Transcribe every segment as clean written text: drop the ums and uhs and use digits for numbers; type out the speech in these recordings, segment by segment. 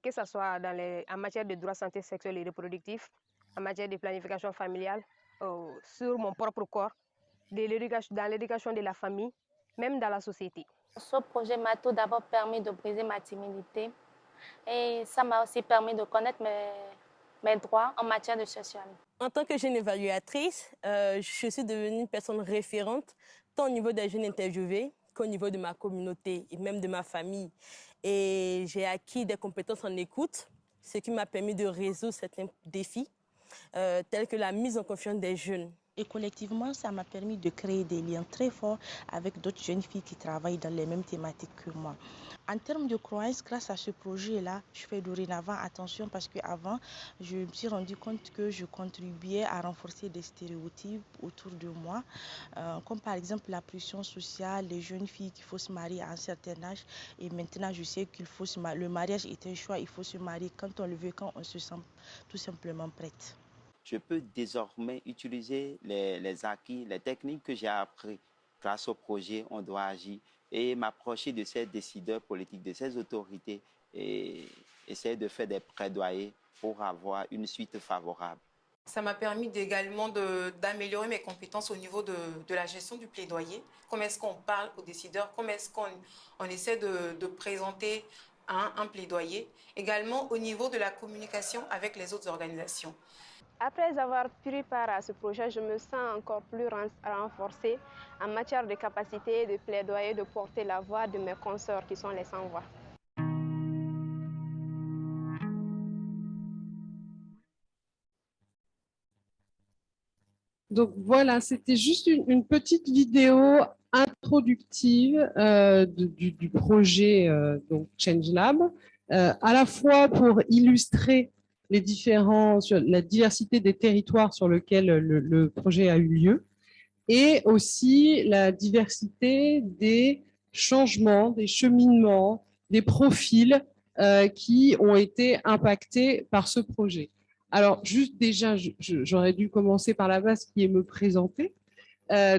que ce soit en matière de droits santé sexuelle et reproductifs, en matière de planification familiale, sur mon propre corps, dans l'éducation de la famille, même dans la société. Ce projet m'a tout d'abord permis de briser ma timidité et ça m'a aussi permis de connaître mes droits en matière de social. En tant que jeune évaluatrice, je suis devenue une personne référente, tant au niveau des jeunes interviewés qu'au niveau de ma communauté et même de ma famille. Et j'ai acquis des compétences en écoute, ce qui m'a permis de résoudre certains défis, tels que la mise en confiance des jeunes. Et collectivement, ça m'a permis de créer des liens très forts avec d'autres jeunes filles qui travaillent dans les mêmes thématiques que moi. En termes de croyances, grâce à ce projet-là, je fais dorénavant attention parce qu'avant, je me suis rendu compte que je contribuais à renforcer des stéréotypes autour de moi, comme par exemple la pression sociale, les jeunes filles qu'il faut se marier à un certain âge. Et maintenant, je sais qu'il faut le mariage est un choix, il faut se marier quand on le veut, quand on se sent tout simplement prête. Je peux désormais utiliser les acquis, les techniques que j'ai appris grâce au projet On doit agir et m'approcher de ces décideurs politiques, de ces autorités et essayer de faire des plaidoyers pour avoir une suite favorable. Ça m'a permis également d'améliorer mes compétences au niveau de la gestion du plaidoyer. Comment est-ce qu'on parle aux décideurs? Comment est-ce qu'on essaie de présenter un plaidoyer? Également au niveau de la communication avec les autres organisations. Après avoir pris part à ce projet, je me sens encore plus renforcée en matière de capacité de plaidoyer, de porter la voix de mes consoeurs qui sont les sans-voix. Donc voilà, c'était juste une petite vidéo introductive du projet donc ChangeLab, à la fois pour illustrer la diversité des territoires sur lesquels le projet a eu lieu, et aussi la diversité des changements, des cheminements, des profils qui ont été impactés par ce projet. Alors, juste déjà, j'aurais dû commencer par la base qui est me présenter.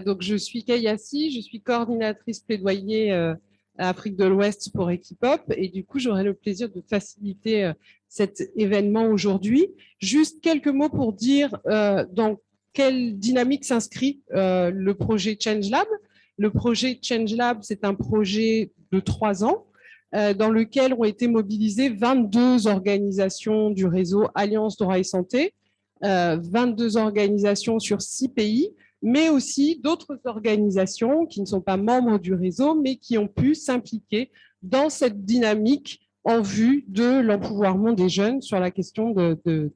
Donc, je suis Kayassi, je suis coordinatrice plaidoyer à Afrique de l'Ouest pour Equipop, et du coup, j'aurai le plaisir de faciliter cet événement aujourd'hui. Juste quelques mots pour dire dans quelle dynamique s'inscrit le projet ChangeLab. Le projet ChangeLab, c'est un projet de 3 ans dans lequel ont été mobilisées 22 organisations du réseau Alliance Droit et Santé, 22 organisations sur 6 pays, mais aussi d'autres organisations qui ne sont pas membres du réseau, mais qui ont pu s'impliquer dans cette dynamique en vue de l'empouvoirment des jeunes sur la question des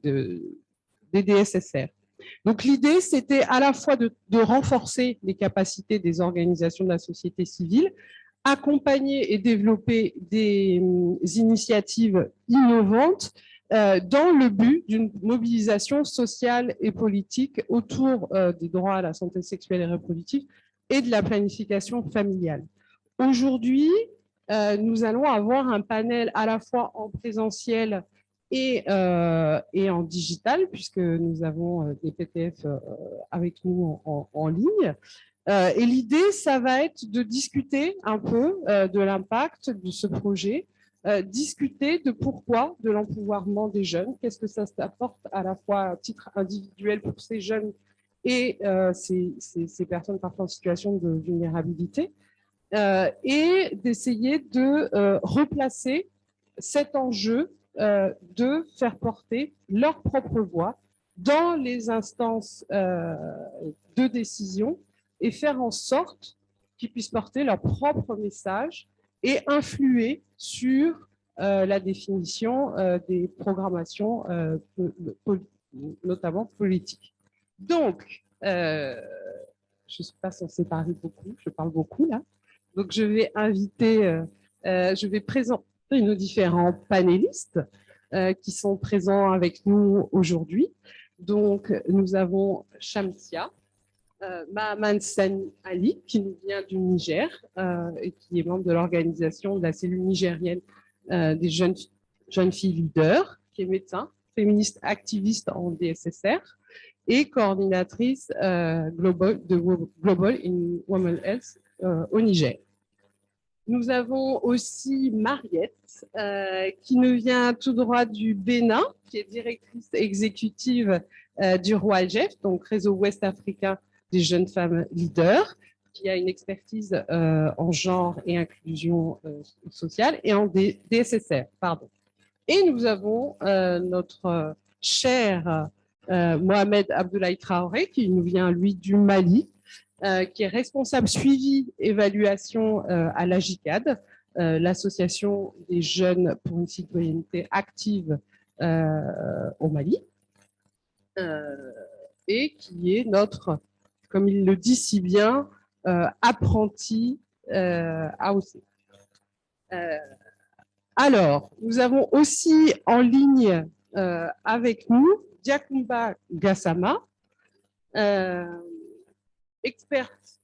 DSSR. Donc l'idée, c'était à la fois de renforcer les capacités des organisations de la société civile, accompagner et développer des initiatives innovantes dans le but d'une mobilisation sociale et politique autour des droits à la santé sexuelle et reproductive et de la planification familiale. Aujourd'hui, nous allons avoir un panel à la fois en présentiel et en digital, puisque nous avons des PTF avec nous en ligne. Et l'idée, ça va être de discuter un peu de l'impact de ce projet, discuter de pourquoi de l'empouvoirment des jeunes, qu'est-ce que ça apporte à la fois à titre individuel pour ces jeunes et ces personnes parfois en situation de vulnérabilité, et d'essayer de replacer cet enjeu de faire porter leur propre voix dans les instances de décision et faire en sorte qu'ils puissent porter leur propre message et influer sur la définition des programmations, notamment politiques. Donc, je ne suis pas censée parler beaucoup, je parle beaucoup là. Donc, je vais je vais présenter nos différents panélistes qui sont présents avec nous aujourd'hui. Donc, nous avons Shamsia, Mahaman Sani Ali, qui nous vient du Niger et qui est membre de l'organisation de la cellule nigérienne des jeunes filles leaders, qui est médecin, féministe activiste en DSSR et coordinatrice de Global in Women Health au Niger. Nous avons aussi Mariette, qui nous vient tout droit du Bénin, qui est directrice exécutive du ROALGEF, donc Réseau Ouest africain des jeunes femmes leaders, qui a une expertise en genre et inclusion sociale et en DSSR. Pardon. Et nous avons notre cher Mohamed Abdoulaye Traoré, qui nous vient, lui, du Mali, qui est responsable suivi évaluation à la GICAD, l'association des jeunes pour une citoyenneté active au Mali, et qui est notre, comme il le dit si bien, apprenti AOC. Alors, nous avons aussi en ligne avec nous Diakoumba Gassama, experte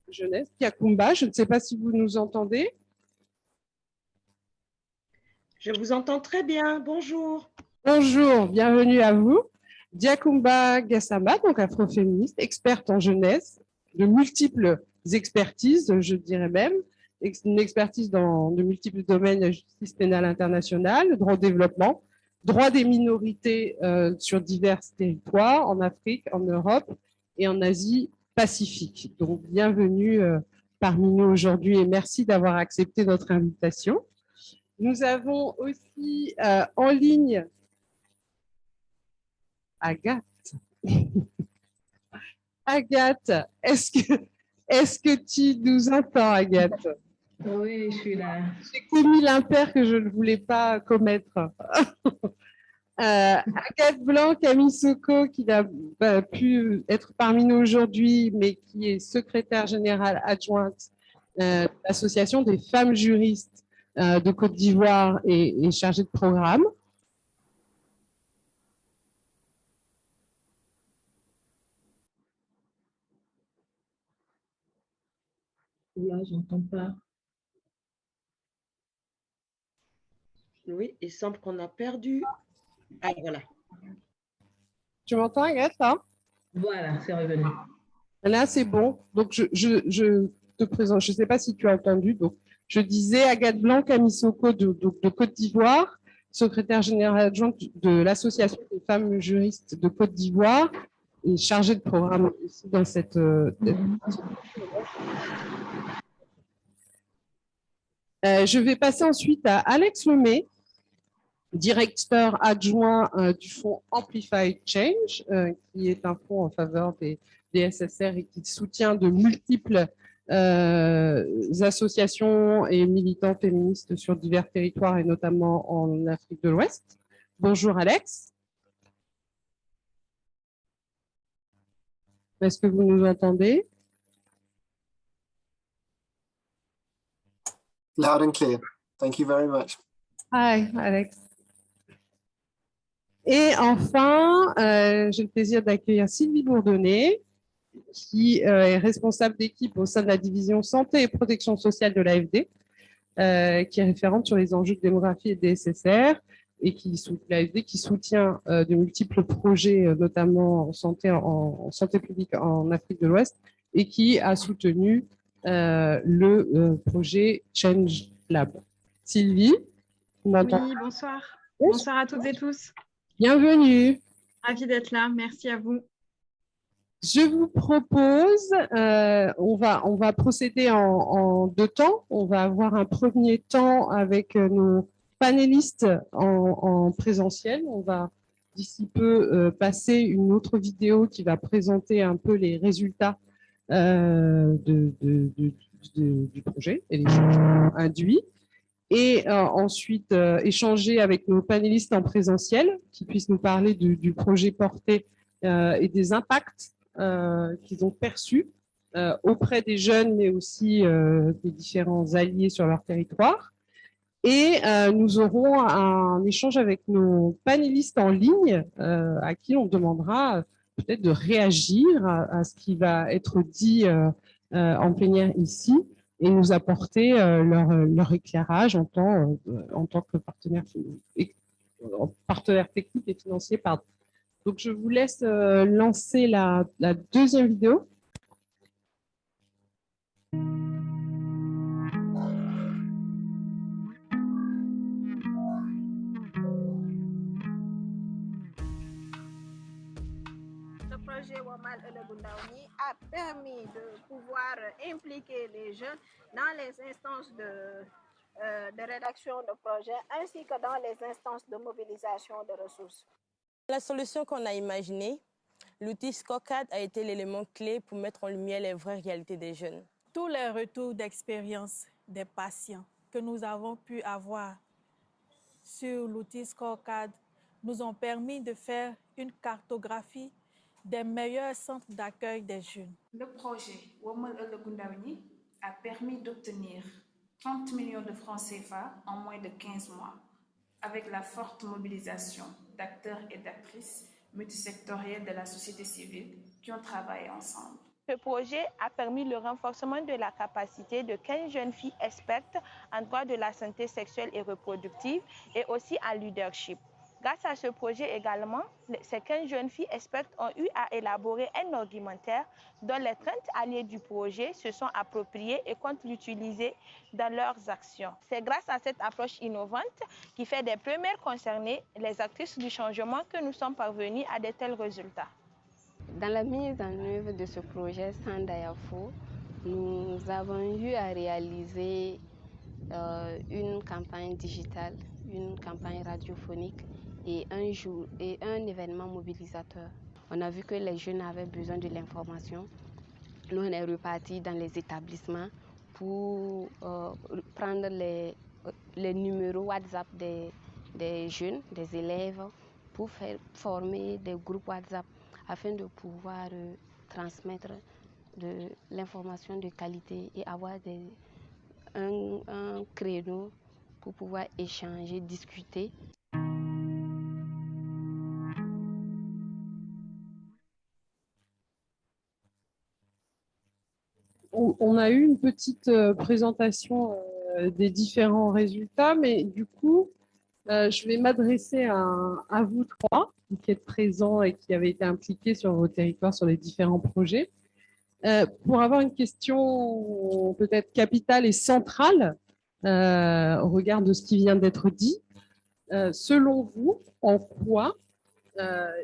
jeunesse. Diakoumba, je ne sais pas si vous nous entendez. Je vous entends très bien. Bonjour. Bonjour, bienvenue à vous. Diakoumba Gassama, donc afroféministe, experte en jeunesse, de multiples expertises, je dirais même, une expertise dans de multiples domaines, la justice pénale internationale, le droit au développement, droit des minorités sur divers territoires, en Afrique, en Europe et en Asie Pacifique. Donc, bienvenue parmi nous aujourd'hui et merci d'avoir accepté notre invitation. Nous avons aussi en ligne Agathe. Agathe, est-ce que tu nous entends, Agathe? Oui, je suis là. J'ai commis l'impair que je ne voulais pas commettre. Agathe Blanc-Camisoko, qui n'a pas pu être parmi nous aujourd'hui, mais qui est secrétaire générale adjointe de l'Association des femmes juristes de Côte d'Ivoire et chargée de programme. Là, j'entends pas. Oui, il semble qu'on a perdu. Ah, voilà. Tu m'entends, Agathe, là? Voilà, c'est revenu. Là, c'est bon. Donc, je te présente. Je ne sais pas si tu as entendu. Donc, je disais Agathe Blanc-Camisoko de Côte d'Ivoire, secrétaire générale adjointe de l'Association des femmes juristes de Côte d'Ivoire et chargée de programme aussi dans cette. Je vais passer ensuite à Alex Lemay, directeur adjoint du fonds Amplify Change, qui est un fonds en faveur des SSR et qui soutient de multiples associations et militants féministes sur divers territoires et notamment en Afrique de l'Ouest. Bonjour Alex. Est-ce que vous nous entendez? Loud and clear. Thank you very much. Hi, Alex. Et enfin, j'ai le plaisir d'accueillir Sylvie Bourdonnais, qui est responsable d'équipe au sein de la division santé et protection sociale de l'AFD, qui est référente sur les enjeux de démographie et des SSR, et l'AFD qui soutient de multiples projets, notamment en santé publique en Afrique de l'Ouest, et qui a soutenu le projet Change Lab. Sylvie, vous m'entendez? Oui, bonsoir. Bonsoir à toutes et tous. Bienvenue. Ravie d'être là. Merci à vous. Je vous propose, on va procéder en deux temps. On va avoir un premier temps avec nos panélistes en présentiel. On va d'ici peu passer une autre vidéo qui va présenter un peu les résultats du projet et les changements induits. Et ensuite échanger avec nos panélistes en présentiel qui puissent nous parler du projet porté et des impacts qu'ils ont perçus auprès des jeunes, mais aussi des différents alliés sur leur territoire. Et nous aurons un échange avec nos panélistes en ligne à qui on demandera peut-être de réagir à ce qui va être dit en plénière ici et nous apporter leur éclairage en tant que partenaire technique et financier. Pardon. Donc, je vous laisse lancer la deuxième vidéo. projet Wamal Elegundaouni a permis de pouvoir impliquer les jeunes dans les instances de rédaction de projets ainsi que dans les instances de mobilisation de ressources. La solution qu'on a imaginée, l'outil Scorecard a été l'élément clé pour mettre en lumière les vraies réalités des jeunes. Tous les retours d'expérience des patients que nous avons pu avoir sur l'outil Scorecard nous ont permis de faire une cartographie des meilleurs centres d'accueil des jeunes. Le projet Wamal Elegundaouni a permis d'obtenir 30 millions de francs CFA en moins de 15 mois, avec la forte mobilisation d'acteurs et d'actrices multisectoriels de la société civile qui ont travaillé ensemble. Ce projet a permis le renforcement de la capacité de 15 jeunes filles expertes en droit de la santé sexuelle et reproductive et aussi en leadership. Grâce à ce projet également, ces 15 jeunes filles expertes ont eu à élaborer un argumentaire dont les 30 alliés du projet se sont appropriés et comptent l'utiliser dans leurs actions. C'est grâce à cette approche innovante qui fait des premières concernées, les actrices du changement, que nous sommes parvenus à de tels résultats. Dans la mise en œuvre de ce projet Sandayafo, nous avons eu à réaliser une campagne digitale, une campagne radiophonique et un événement mobilisateur. On a vu que les jeunes avaient besoin de l'information. Nous, on est repartis dans les établissements pour prendre les numéros WhatsApp des jeunes, des élèves, pour former des groupes WhatsApp afin de pouvoir transmettre de l'information de qualité et avoir un créneau pour pouvoir échanger, discuter. On a eu une petite présentation des différents résultats, mais du coup, je vais m'adresser à vous trois qui êtes présents et qui avez été impliqués sur vos territoires sur les différents projets. Pour avoir une question peut-être capitale et centrale au regard de ce qui vient d'être dit, selon vous, en quoi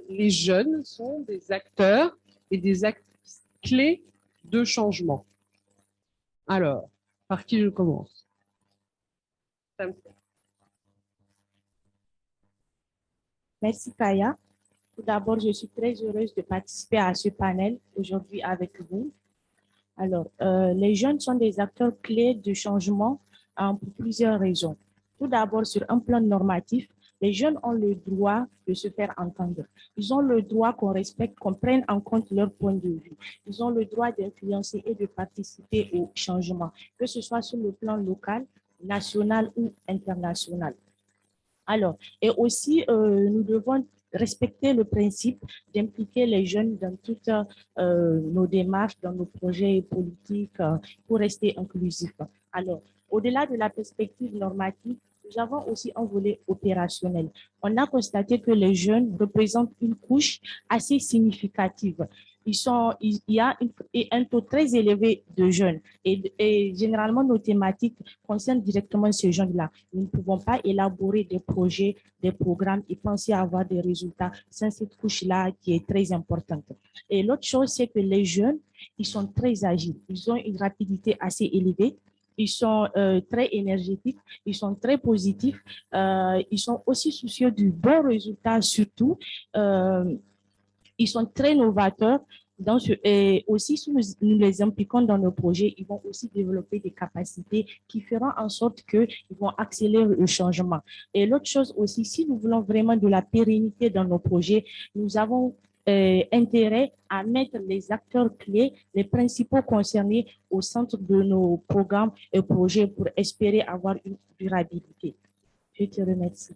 les jeunes sont des acteurs et des actrices clés de changement? Alors, par qui je commence? Merci Kaya. Tout d'abord, je suis très heureuse de participer à ce panel aujourd'hui avec vous. Alors, les jeunes sont des acteurs clés du changement pour plusieurs raisons. Tout d'abord, sur un plan normatif, les jeunes ont le droit de se faire entendre. Ils ont le droit qu'on respecte, qu'on prenne en compte leur point de vue. Ils ont le droit d'influencer et de participer au changement, que ce soit sur le plan local, national ou international. Alors, et aussi, nous devons respecter le principe d'impliquer les jeunes dans toutes nos démarches, dans nos projets politiques pour rester inclusifs. Alors, au-delà de la perspective normative, nous avons aussi un volet opérationnel. On a constaté que les jeunes représentent une couche assez significative. Il y a un taux très élevé de jeunes et généralement nos thématiques concernent directement ces jeunes-là. Nous ne pouvons pas élaborer des projets, des programmes et penser avoir des résultats sans cette couche-là qui est très importante. Et l'autre chose, c'est que les jeunes, ils sont très agiles, ils ont une rapidité assez élevée. Ils sont très énergétiques, ils sont très positifs, ils sont aussi soucieux du bon résultat surtout. Ils sont très novateurs. Et aussi, si nous les impliquons dans nos projets, ils vont aussi développer des capacités qui feront en sorte qu'ils vont accélérer le changement. Et l'autre chose aussi, si nous voulons vraiment de la pérennité dans nos projets, nous avons intérêt à mettre les acteurs clés, les principaux concernés au centre de nos programmes et projets pour espérer avoir une durabilité. Je te remercie.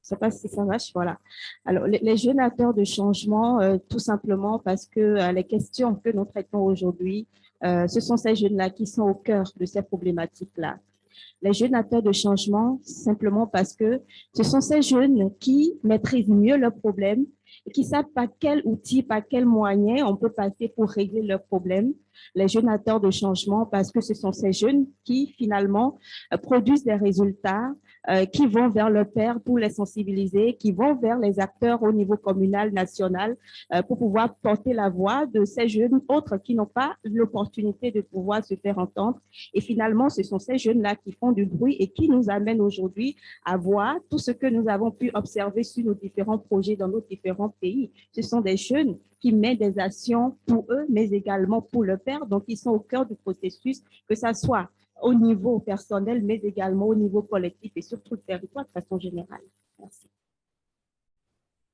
Je ne sais pas si ça marche, voilà. Alors, les jeunes acteurs de changement, tout simplement parce que les questions que nous traitons aujourd'hui, ce sont ces jeunes-là qui sont au cœur de ces problématiques-là. Les jeunes acteurs de changement, simplement parce que ce sont ces jeunes qui maîtrisent mieux leurs problèmes et qui savent par quel outil, par quel moyen on peut passer pour régler leurs problèmes. les jeunes acteurs de changement, parce que ce sont ces jeunes qui finalement produisent des résultats, qui vont vers leur père pour les sensibiliser, qui vont vers les acteurs au niveau communal, national, pour pouvoir porter la voix de ces jeunes autres qui n'ont pas l'opportunité de pouvoir se faire entendre. Et finalement, ce sont ces jeunes-là qui font du bruit et qui nous amènent aujourd'hui à voir tout ce que nous avons pu observer sur nos différents projets dans nos différents pays. Ce sont des jeunes qui mettent des actions pour eux, mais également pour le père. Donc, ils sont au cœur du processus, que ça soit au niveau personnel, mais également au niveau collectif et sur tout le territoire de façon générale. Merci.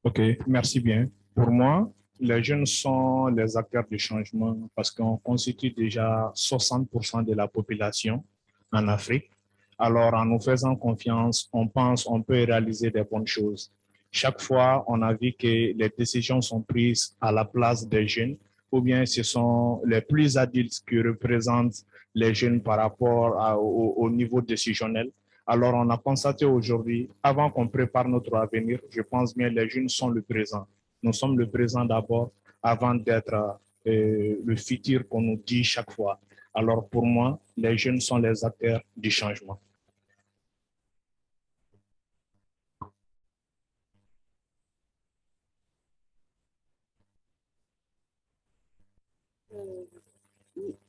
OK, merci bien. Pour moi, les jeunes sont les acteurs du changement parce qu'on constitue déjà 60% de la population en Afrique. Alors, en nous faisant confiance, on pense qu'on peut réaliser des bonnes choses. Chaque fois, on a vu que les décisions sont prises à la place des jeunes, ou bien ce sont les plus adultes qui représentent les jeunes par rapport au niveau décisionnel. Alors, on a constaté aujourd'hui, avant qu'on prépare notre avenir, je pense bien les jeunes sont le présent. Nous sommes le présent d'abord, avant d'être le futur qu'on nous dit chaque fois. Alors, pour moi, les jeunes sont les acteurs du changement.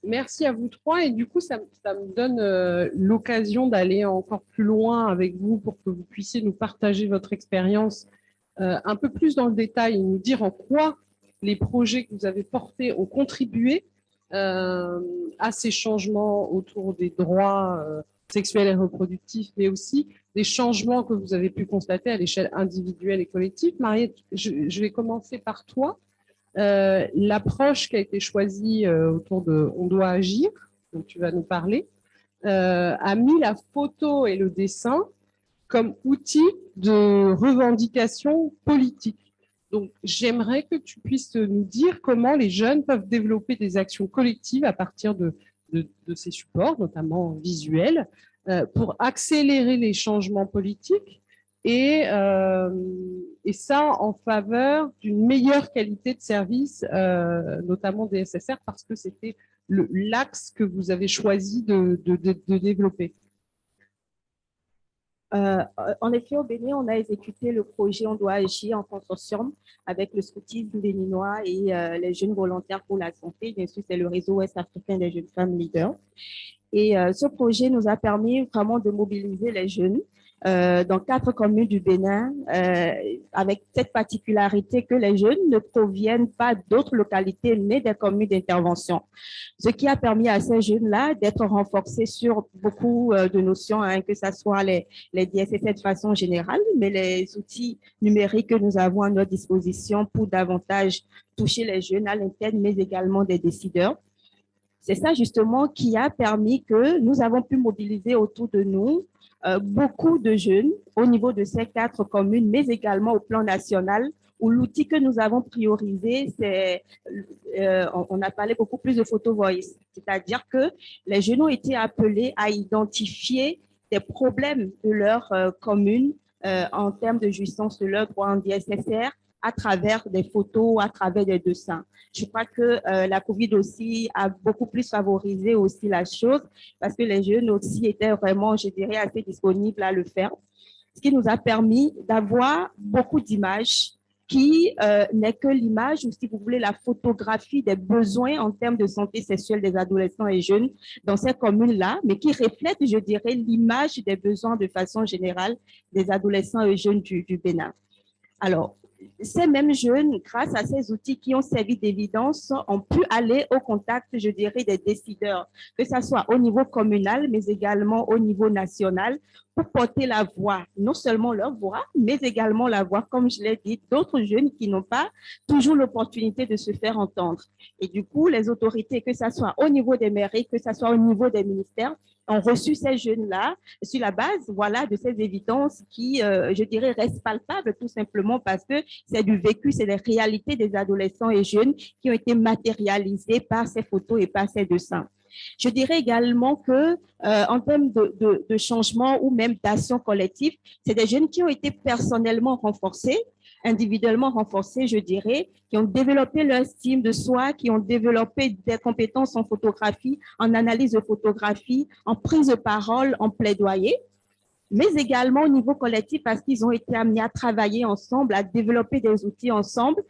Merci à vous trois. Et du coup, ça me donne l'occasion d'aller encore plus loin avec vous pour que vous puissiez nous partager votre expérience un peu plus dans le détail et nous dire en quoi les projets que vous avez portés ont contribué à ces changements autour des droits sexuels et reproductifs, mais aussi des changements que vous avez pu constater à l'échelle individuelle et collective. Mariette, je vais commencer par toi. L'approche qui a été choisie autour de « On doit agir », dont tu vas nous parler, a mis la photo et le dessin comme outil de revendication politique. Donc, j'aimerais que tu puisses nous dire comment les jeunes peuvent développer des actions collectives à partir de ces supports, notamment visuels, pour accélérer les changements politiques et ça en faveur d'une meilleure qualité de service, notamment des SSR, parce que c'était l'axe que vous avez choisi de développer. En effet, au Bénin, on a exécuté le projet « On doit agir » en consortium avec le scoutisme béninois et les jeunes volontaires pour la santé. Bien sûr, c'est le réseau ouest-africain des jeunes femmes leaders. Et ce projet nous a permis vraiment de mobiliser les jeunes dans 4 communes du Bénin, avec cette particularité que les jeunes ne proviennent pas d'autres localités, mais des communes d'intervention. Ce qui a permis à ces jeunes-là d'être renforcés sur beaucoup de notions, hein, que ce soit les DSSS de façon générale, mais les outils numériques que nous avons à notre disposition pour davantage toucher les jeunes à l'interne, mais également des décideurs. C'est ça justement qui a permis que nous avons pu mobiliser autour de nous beaucoup de jeunes au niveau de ces 4 communes, mais également au plan national, où l'outil que nous avons priorisé, c'est, on a parlé beaucoup plus de photo voice, c'est-à-dire que les jeunes ont été appelés à identifier des problèmes de leur commune en termes de jouissance de leurs droits en DSSR à travers des photos, à travers des dessins. Je crois que la COVID aussi a beaucoup plus favorisé aussi la chose parce que les jeunes aussi étaient vraiment, je dirais, assez disponibles à le faire. Ce qui nous a permis d'avoir beaucoup d'images qui n'est que l'image ou, si vous voulez, la photographie des besoins en termes de santé sexuelle des adolescents et jeunes dans ces communes-là, mais qui reflète, je dirais, l'image des besoins de façon générale des adolescents et jeunes du Bénin. Alors, ces mêmes jeunes, grâce à ces outils qui ont servi d'évidence, ont pu aller au contact, je dirais, des décideurs, que ce soit au niveau communal, mais également au niveau national, pour porter la voix, non seulement leur voix, mais également la voix, comme je l'ai dit, d'autres jeunes qui n'ont pas toujours l'opportunité de se faire entendre. Et du coup, les autorités, que ce soit au niveau des mairies, que ce soit au niveau des ministères, ont reçu ces jeunes-là sur la base, voilà, de ces évidences qui, je dirais, restent palpables tout simplement parce que c'est du vécu, c'est les réalités des adolescents et jeunes qui ont été matérialisées par ces photos et par ces dessins. Je dirais également que en termes de changement ou même d'action collective, c'est des jeunes qui ont été personnellement renforcés, individuellement renforcés, je dirais, qui ont développé leur estime de soi, qui ont développé des compétences en photographie, en analyse de photographie, en prise de parole, en plaidoyer, mais également au niveau collectif parce qu'ils ont été amenés à travailler ensemble, à développer des outils ensemble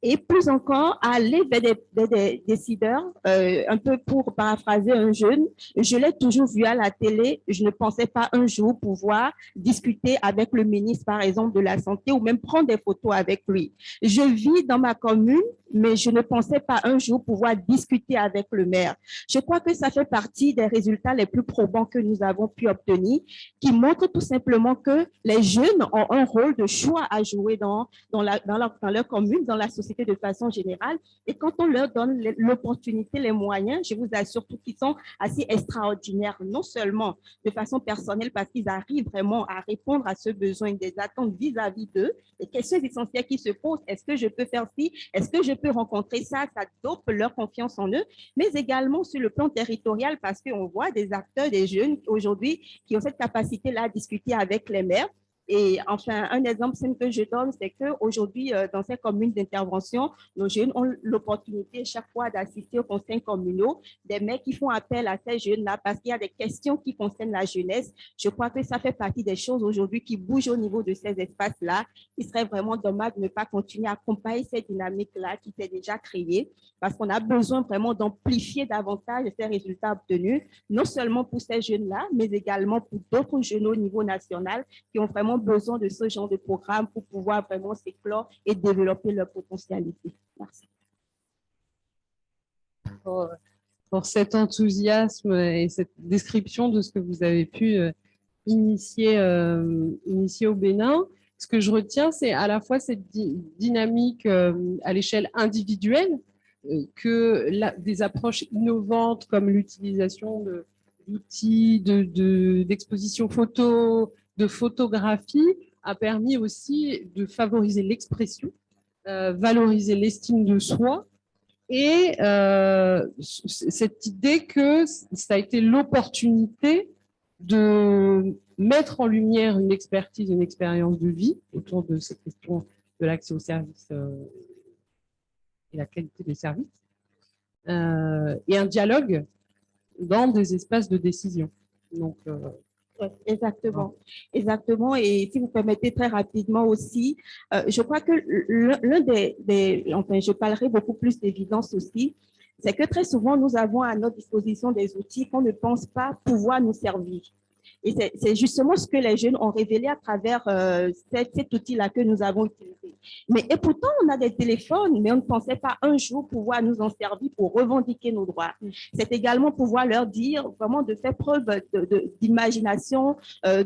et plus encore à aller vers des décideurs. Un peu pour paraphraser un jeune, je l'ai toujours vu à la télé, je ne pensais pas un jour pouvoir discuter avec le ministre, par exemple, de la Santé ou même prendre des photos avec lui. Je vis dans ma commune, mais je ne pensais pas un jour pouvoir discuter avec le maire. Je crois que ça fait partie des résultats les plus probants que nous avons pu obtenir, qui montrent tout simplement que les jeunes ont un rôle de choix à jouer dans leur commune, dans la société de façon générale. Et quand on leur donne l'opportunité, les moyens, je vous assure qu'ils sont assez extraordinaires, non seulement de façon personnelle, parce qu'ils arrivent vraiment à répondre à ce besoin des attentes vis-à-vis d'eux, les questions essentielles qui se posent. Est-ce que je peux faire ci? Est-ce que je peux rencontrer ça? Ça dope leur confiance en eux, mais également sur le plan territorial, parce qu'on voit des acteurs, des jeunes aujourd'hui qui ont cette capacité-là à discuter avec les maires. Et enfin, un exemple simple que je donne, c'est qu'aujourd'hui, dans ces communes d'intervention, nos jeunes ont l'opportunité chaque fois d'assister aux conseils communaux, des maires qui font appel à ces jeunes-là parce qu'il y a des questions qui concernent la jeunesse. Je crois que ça fait partie des choses aujourd'hui qui bougent au niveau de ces espaces-là. Il serait vraiment dommage de ne pas continuer à accompagner cette dynamique-là qui s'est déjà créée parce qu'on a besoin vraiment d'amplifier davantage ces résultats obtenus, non seulement pour ces jeunes-là, mais également pour d'autres jeunes au niveau national qui ont vraiment besoin de ce genre de programme pour pouvoir vraiment s'éclore et développer leur potentialité. Merci. Pour cet enthousiasme et cette description de ce que vous avez pu initier au Bénin. Ce que je retiens, c'est à la fois cette dynamique à l'échelle individuelle, que des approches innovantes comme l'utilisation d'outils d'exposition photo, de photographie, a permis aussi de favoriser l'expression, valoriser l'estime de soi et cette idée que ça a été l'opportunité de mettre en lumière une expertise, une expérience de vie autour de cette question de l'accès aux services et la qualité des services, et un dialogue dans des espaces de décision. Donc, exactement, exactement. Et si vous permettez très rapidement aussi, je crois que enfin, je parlerai beaucoup plus d'évidence aussi, c'est que très souvent, nous avons à notre disposition des outils qu'on ne pense pas pouvoir nous servir. Et c'est justement ce que les jeunes ont révélé à travers cet outil-là que nous avons utilisé. Et pourtant, on a des téléphones, mais on ne pensait pas un jour pouvoir nous en servir pour revendiquer nos droits. C'est également pouvoir leur dire vraiment de faire preuve d'imagination,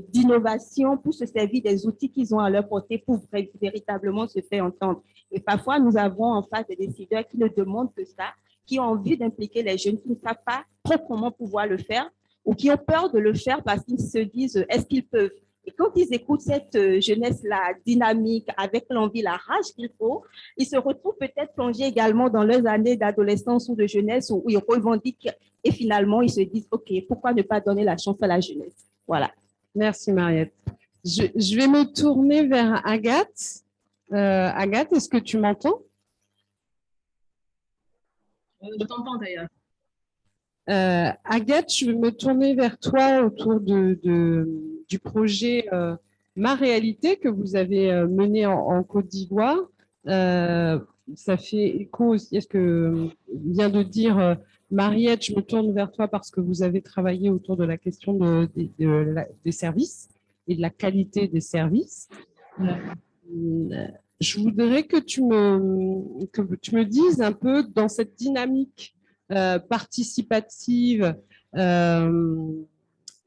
d'innovation pour se servir des outils qu'ils ont à leur portée pour véritablement se faire entendre. Et parfois, nous avons en face des décideurs qui ne demandent que ça, qui ont envie d'impliquer les jeunes, qui ne savent pas trop comment pouvoir le faire, ou qui ont peur de le faire parce qu'ils se disent est-ce qu'ils peuvent. Et quand ils écoutent cette jeunesse-là dynamique, avec l'envie, la rage qu'il faut, ils se retrouvent peut-être plongés également dans leurs années d'adolescence ou de jeunesse où ils revendiquent et finalement ils se disent ok, pourquoi ne pas donner la chance à la jeunesse. Voilà. Merci Mariette. Je vais me tourner vers Agathe. Agathe, est-ce que tu m'entends? Je t'entends d'ailleurs. Agathe, je vais me tourner vers toi autour du projet Ma Réalité que vous avez mené en Côte d'Ivoire. Ça fait écho aussi à ce que vient de dire Mariette. Je me tourne vers toi parce que vous avez travaillé autour de la question des services et de la qualité des services. Je voudrais que tu me dises un peu dans cette dynamique participative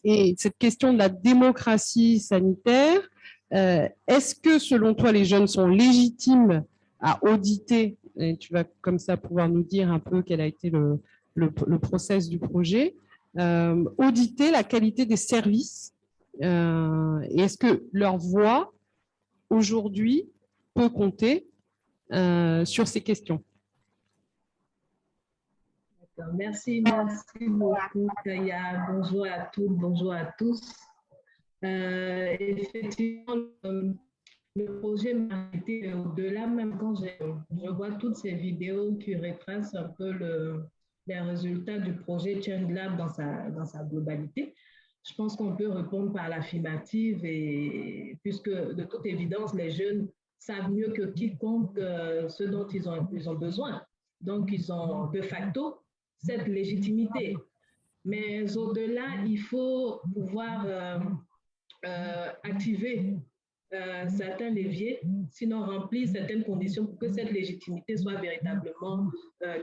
et cette question de la démocratie sanitaire, est-ce que selon toi les jeunes sont légitimes à auditer, et tu vas comme ça pouvoir nous dire un peu quel a été le process du projet, auditer la qualité des services, et est-ce que leur voix aujourd'hui peut compter sur ces questions? Merci beaucoup, Kaya. Bonjour à toutes, bonjour à tous. Effectivement, le projet m'a été au-delà, même quand je vois toutes ces vidéos qui retracent un peu les résultats du projet Change Lab dans sa globalité. Je pense qu'on peut répondre par l'affirmative, et puisque de toute évidence, les jeunes savent mieux que quiconque ce dont ils ont besoin. Donc, ils ont de facto cette légitimité. Mais au-delà, il faut pouvoir activer certains leviers, sinon remplir certaines conditions pour que cette légitimité soit véritablement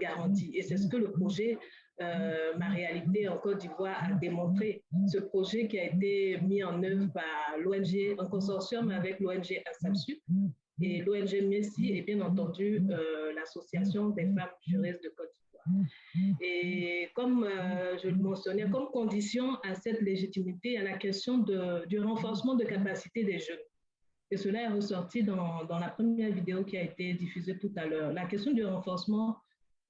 garantie. Et c'est ce que le projet Ma Réalité en Côte d'Ivoire a démontré. Ce projet qui a été mis en œuvre par l'ONG, en consortium avec l'ONG ASAPSU et l'ONG MESI et bien entendu l'Association des femmes juristes de Côte d'Ivoire. Et comme je le mentionnais, comme condition à cette légitimité, il y a la question du renforcement de capacité des jeunes. Et cela est ressorti dans la première vidéo qui a été diffusée tout à l'heure. La question du renforcement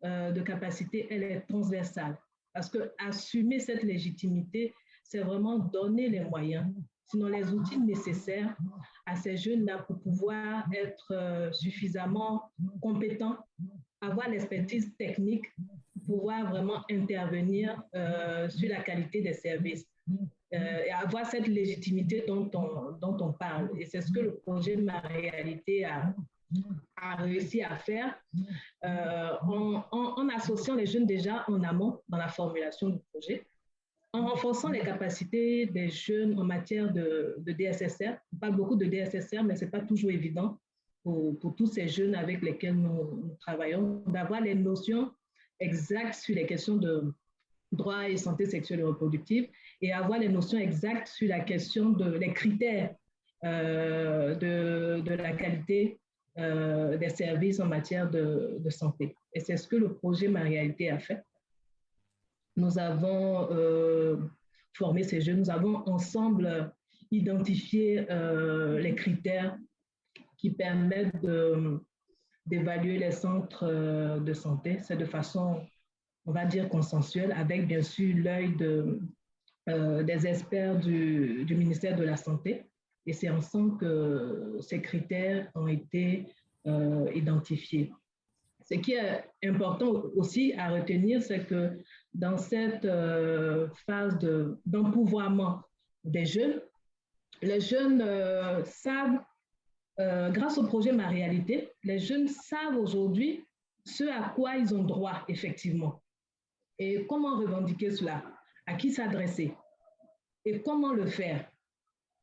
de capacité, elle est transversale. Parce que assumer cette légitimité, c'est vraiment donner les moyens, sinon les outils nécessaires à ces jeunes-là pour pouvoir être suffisamment compétents, avoir l'expertise technique, pour pouvoir vraiment intervenir sur la qualité des services. Et avoir cette légitimité dont on parle. Et c'est ce que le projet Ma Réalité a réussi à faire en associant les jeunes déjà en amont dans la formulation du projet, en renforçant les capacités des jeunes en matière de DSSR. On parle beaucoup de DSSR, mais ce n'est pas toujours évident pour tous ces jeunes avec lesquels nous travaillons, d'avoir les notions exactes sur les questions de droit et santé sexuelle et reproductive, et avoir les notions exactes sur la question les critères de la qualité des services en matière de santé. Et c'est ce que le projet Ma Réalité a fait. Nous avons formé ces jeunes, nous avons ensemble identifié les critères qui permettent d'évaluer les centres de santé. C'est de façon, on va dire, consensuelle, avec bien sûr l'œil des experts du ministère de la Santé. Et c'est ensemble que ces critères ont été identifiés. Ce qui est important aussi à retenir, c'est que dans cette phase d'empouvoirment des jeunes, les jeunes savent, grâce au projet Ma Réalité, les jeunes savent aujourd'hui ce à quoi ils ont droit effectivement. Et comment revendiquer cela? À qui s'adresser? Et comment le faire?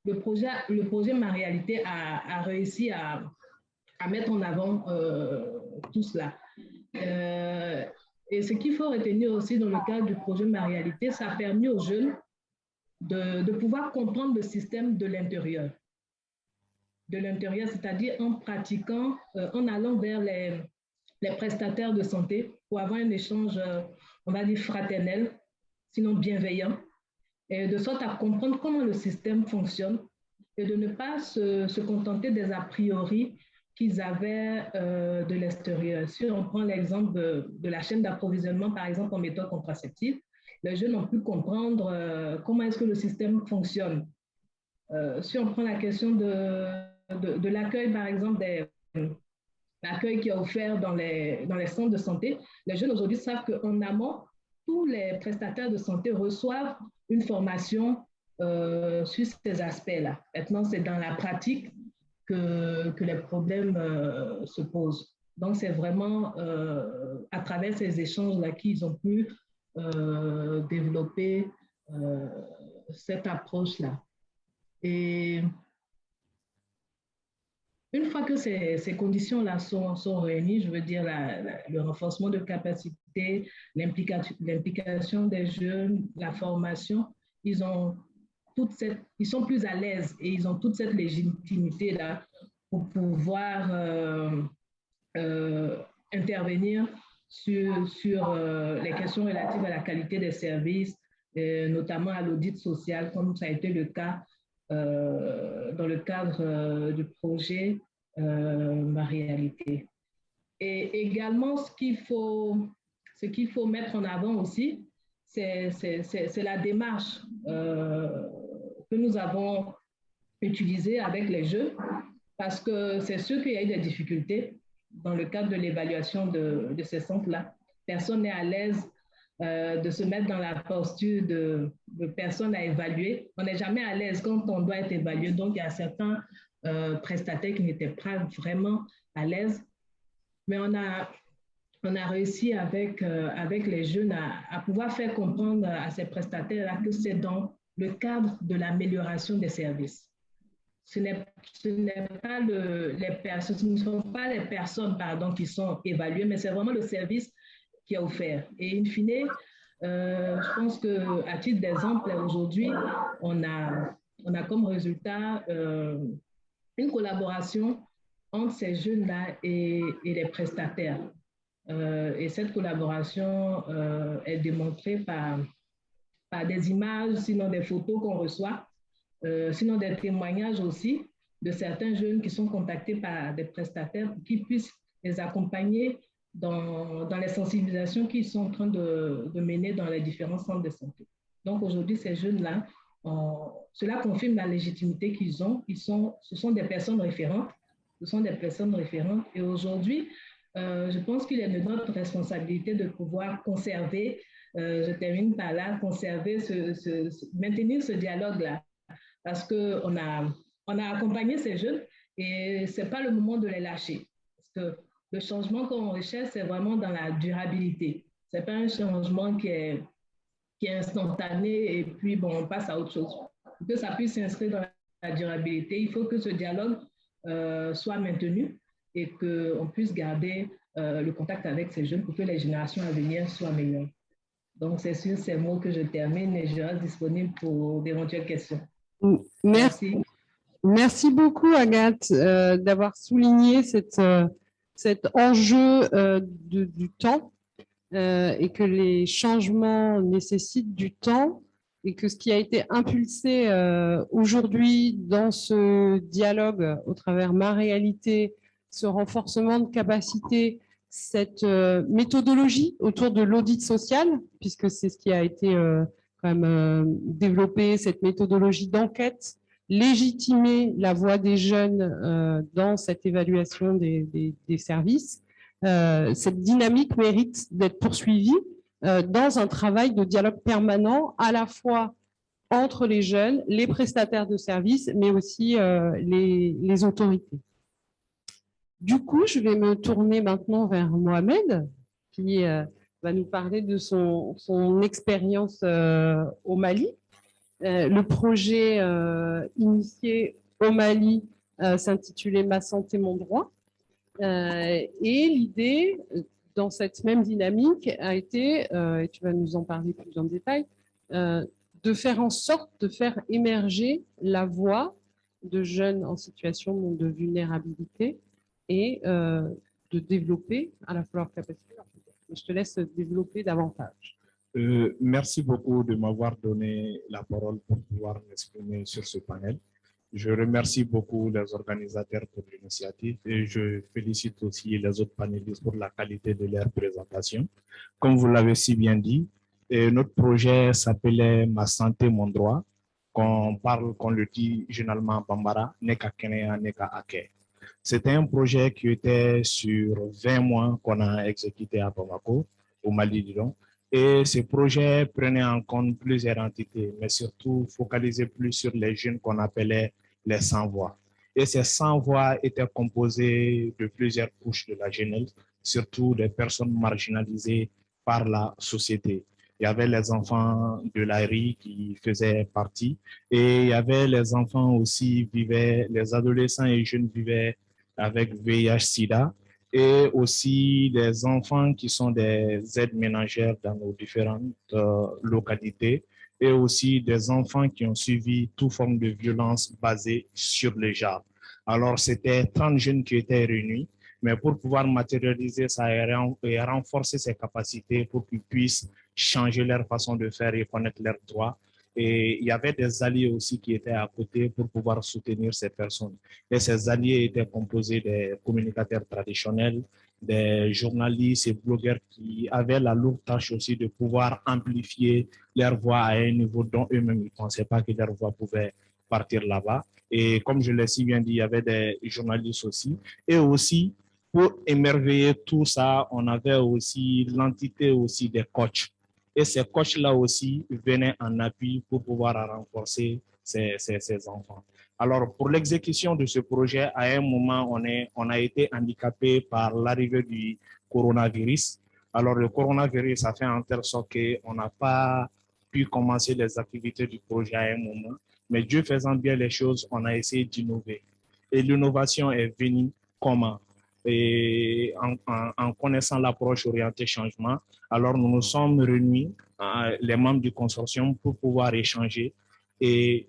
Le projet Ma Réalité a réussi à mettre en avant tout cela. Et ce qu'il faut retenir aussi dans le cadre du projet Ma Réalité, ça a permis aux jeunes de pouvoir comprendre le système de l'intérieur. De l'intérieur, c'est-à-dire en pratiquant, en allant vers les prestataires de santé pour avoir un échange, on va dire, fraternel, sinon bienveillant, et de sorte à comprendre comment le système fonctionne et de ne pas se contenter des a priori qu'ils avaient de l'extérieur. Si on prend l'exemple de la chaîne d'approvisionnement, par exemple, en méthode contraceptive, les jeunes ont pu comprendre comment est-ce que le système fonctionne. Si on prend la question de l'accueil, par exemple, l'accueil qui est offert dans les centres de santé, les jeunes aujourd'hui savent qu'en amont, tous les prestataires de santé reçoivent une formation sur ces aspects-là. Maintenant, c'est dans la pratique que les problèmes se posent. Donc, c'est vraiment à travers ces échanges-là qu'ils ont pu développer cette approche-là. Et une fois que ces conditions-là sont réunies, je veux dire le renforcement de capacité, l'implication des jeunes, la formation, ils sont plus à l'aise et ils ont toute cette légitimité-là pour pouvoir intervenir sur les questions relatives à la qualité des services, notamment à l'audit social, comme ça a été le cas dans le cadre du projet Ma Réalité. Et également, ce ce qu'il faut mettre en avant aussi, c'est la démarche que nous avons utilisée avec les jeunes, parce que c'est sûr qu'il y a eu des difficultés dans le cadre de l'évaluation de ces centres-là. Personne n'est à l'aise de se mettre dans la posture de personne à évaluer. On n'est jamais à l'aise quand on doit être évalué. Donc, il y a certains prestataires qui n'étaient pas vraiment à l'aise. Mais on a réussi avec les jeunes à pouvoir faire comprendre à ces prestataires-là que c'est dans le cadre de l'amélioration des services. Ce ne sont pas les personnes qui sont évaluées, mais c'est vraiment le service qui est offert. Et in fine, je pense qu'à titre d'exemple, aujourd'hui, on a comme résultat une collaboration entre ces jeunes-là et les prestataires. Et cette collaboration est démontrée par des images, sinon des photos qu'on reçoit, sinon des témoignages aussi de certains jeunes qui sont contactés par des prestataires pour qu'ils puissent les accompagner dans les sensibilisations qu'ils sont en train de mener dans les différents centres de santé. Donc aujourd'hui, ces jeunes-là, cela confirme la légitimité qu'ils ont. Ce sont des personnes référentes. Et aujourd'hui, je pense qu'il est de notre responsabilité de pouvoir conserver, je termine par là, maintenir ce dialogue-là. Parce qu'on a accompagné ces jeunes et ce n'est pas le moment de les lâcher. Parce que le changement qu'on recherche, c'est vraiment dans la durabilité. Ce n'est pas un changement qui est instantané et puis bon, on passe à autre chose. Pour que ça puisse s'inscrire dans la durabilité, il faut que ce dialogue soit maintenu et qu'on puisse garder le contact avec ces jeunes pour que les générations à venir soient meilleures. Donc, c'est sur ces mots que je termine et je reste disponible pour d'éventuelles questions. Merci. Merci beaucoup, Agathe, d'avoir souligné cet enjeu du temps et que les changements nécessitent du temps et que ce qui a été impulsé aujourd'hui dans ce dialogue au travers Ma Réalité, ce renforcement de capacité, cette méthodologie autour de l'audit social, puisque c'est ce qui a été quand même développé, cette méthodologie d'enquête, légitimer la voix des jeunes dans cette évaluation des services. Cette dynamique mérite d'être poursuivie dans un travail de dialogue permanent, à la fois entre les jeunes, les prestataires de services, mais aussi les autorités. Du coup, je vais me tourner maintenant vers Mohamed, qui va nous parler de son expérience au Mali. Le projet initié au Mali s'intitulait « Ma santé, mon droit ». Et l'idée, dans cette même dynamique, a été, et tu vas nous en parler plus en détail, de faire en sorte de faire émerger la voix de jeunes en situation de vulnérabilité et de développer à la fois leur capacité. Je te laisse développer davantage. Merci beaucoup de m'avoir donné la parole pour pouvoir m'exprimer sur ce panel. Je remercie beaucoup les organisateurs pour l'initiative et je félicite aussi les autres panélistes pour la qualité de leur présentation. Comme vous l'avez si bien dit, notre projet s'appelait « Ma santé, mon droit », qu'on le dit généralement en Bambara, « Neka Kenea, Neka Ake ». C'était un projet qui était sur 20 mois qu'on a exécuté à Bamako, au Mali, disons. Et ce projet prenait en compte plusieurs entités, mais surtout focalisé plus sur les jeunes qu'on appelait les sans-voix. Et ces sans-voix étaient composés de plusieurs couches de la jeunesse, surtout des personnes marginalisées par la société. Il y avait les enfants de la rue qui faisaient partie et il y avait les enfants aussi les adolescents et jeunes vivaient avec VIH-Sida et aussi des enfants qui sont des aides ménagères dans nos différentes localités et aussi des enfants qui ont suivi toute forme de violence basée sur le genre. Alors, c'était 30 jeunes qui étaient réunis, mais pour pouvoir matérialiser ça et renforcer ces capacités pour qu'ils puissent changer leur façon de faire et connaître leurs droits. Et il y avait des alliés aussi qui étaient à côté pour pouvoir soutenir ces personnes. Et ces alliés étaient composés des communicateurs traditionnels, des journalistes et blogueurs qui avaient la lourde tâche aussi de pouvoir amplifier leur voix à un niveau dont eux-mêmes ne pensaient pas que leur voix pouvait partir là-bas. Et comme je l'ai si bien dit, il y avait des journalistes aussi. Et aussi, pour émerveiller tout ça, on avait aussi l'entité aussi des coachs. Et ces coachs-là aussi venaient en appui pour pouvoir renforcer ces enfants. Alors, pour l'exécution de ce projet, à un moment, on a été handicapé par l'arrivée du coronavirus. Alors, le coronavirus a fait en telle sorte qu'on n'a pas pu commencer les activités du projet à un moment. Mais Dieu faisant bien les choses, on a essayé d'innover. Et l'innovation est venue comment? Et en connaissant l'approche orientée changement, alors nous nous sommes réunis, les membres du consortium, pour pouvoir échanger et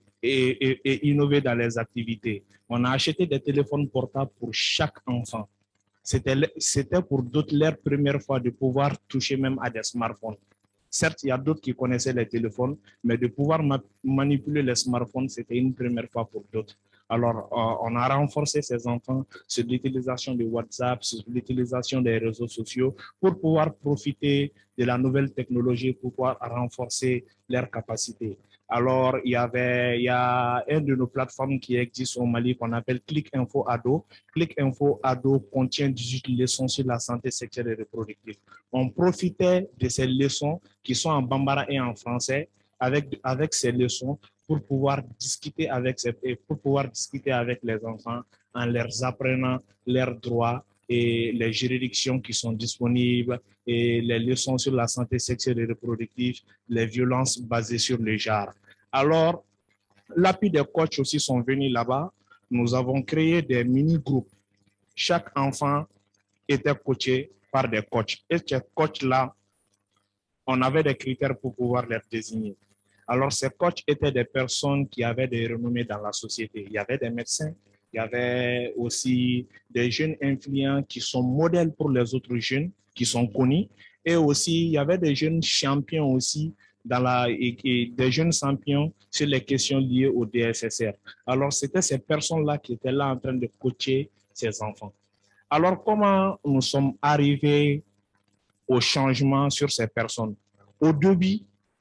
innover dans les activités. On a acheté des téléphones portables pour chaque enfant. C'était pour d'autres leur première fois de pouvoir toucher même à des smartphones. Certes, il y a d'autres qui connaissaient les téléphones, mais de pouvoir manipuler les smartphones, c'était une première fois pour d'autres. Alors, on a renforcé ces enfants sur l'utilisation de WhatsApp, sur l'utilisation des réseaux sociaux pour pouvoir profiter de la nouvelle technologie, pour pouvoir renforcer leurs capacités. Alors, il y a une de nos plateformes qui existe au Mali qu'on appelle Click Info Ado. Click Info Ado contient 18 leçons sur la santé sexuelle et reproductive. On profitait de ces leçons qui sont en bambara et en français avec ces leçons pour pouvoir discuter avec les enfants en leur apprenant leurs droits et les juridictions qui sont disponibles et les leçons sur la santé sexuelle et reproductive, les violences basées sur le genre. Alors, l'appui des coachs aussi sont venus là-bas. Nous avons créé des mini-groupes. Chaque enfant était coaché par des coachs. Et ces coachs-là, on avait des critères pour pouvoir les désigner. Alors, ces coachs étaient des personnes qui avaient des renommées dans la société. Il y avait des médecins, il y avait aussi des jeunes influents qui sont modèles pour les autres jeunes, qui sont connus. Et aussi, il y avait des jeunes champions aussi, des jeunes champions sur les questions liées au DSSR. Alors, c'était ces personnes-là qui étaient là en train de coacher ces enfants. Alors, comment nous sommes arrivés au changement sur ces personnes? Au début,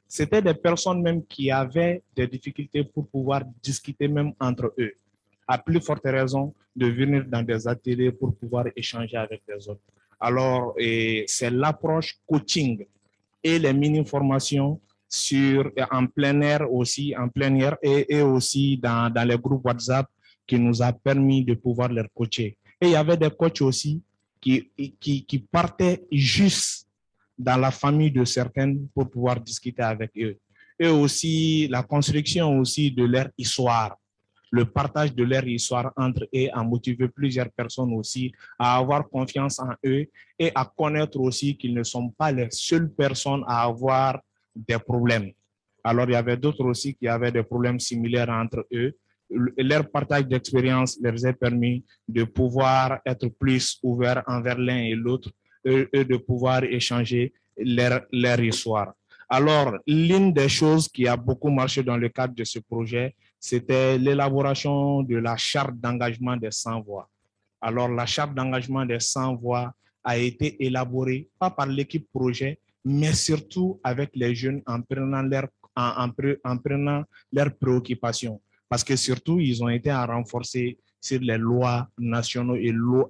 c'était des personnes même qui avaient des difficultés pour pouvoir discuter même entre eux. À plus forte raison de venir dans des ateliers pour pouvoir échanger avec les autres. Alors, c'est l'approche coaching et les mini-formations en plein air aussi, et aussi dans les groupes WhatsApp qui nous a permis de pouvoir les coacher. Et il y avait des coachs aussi qui partaient juste dans la famille de certains pour pouvoir discuter avec eux. Et aussi la construction aussi de leur histoire, le partage de leur histoire entre eux a motivé plusieurs personnes aussi à avoir confiance en eux et à connaître aussi qu'ils ne sont pas les seules personnes à avoir des problèmes. Alors, il y avait d'autres aussi qui avaient des problèmes similaires entre eux. Leur partage d'expérience leur a permis de pouvoir être plus ouverts envers l'un et l'autre et de pouvoir échanger leur histoire. Alors, l'une des choses qui a beaucoup marché dans le cadre de ce projet, c'était l'élaboration de la charte d'engagement des 100 voix. Alors, la charte d'engagement des 100 voix a été élaborée, pas par l'équipe projet, mais surtout avec les jeunes en prenant leurs préoccupations. Parce que surtout, ils ont été à renforcer sur les lois nationales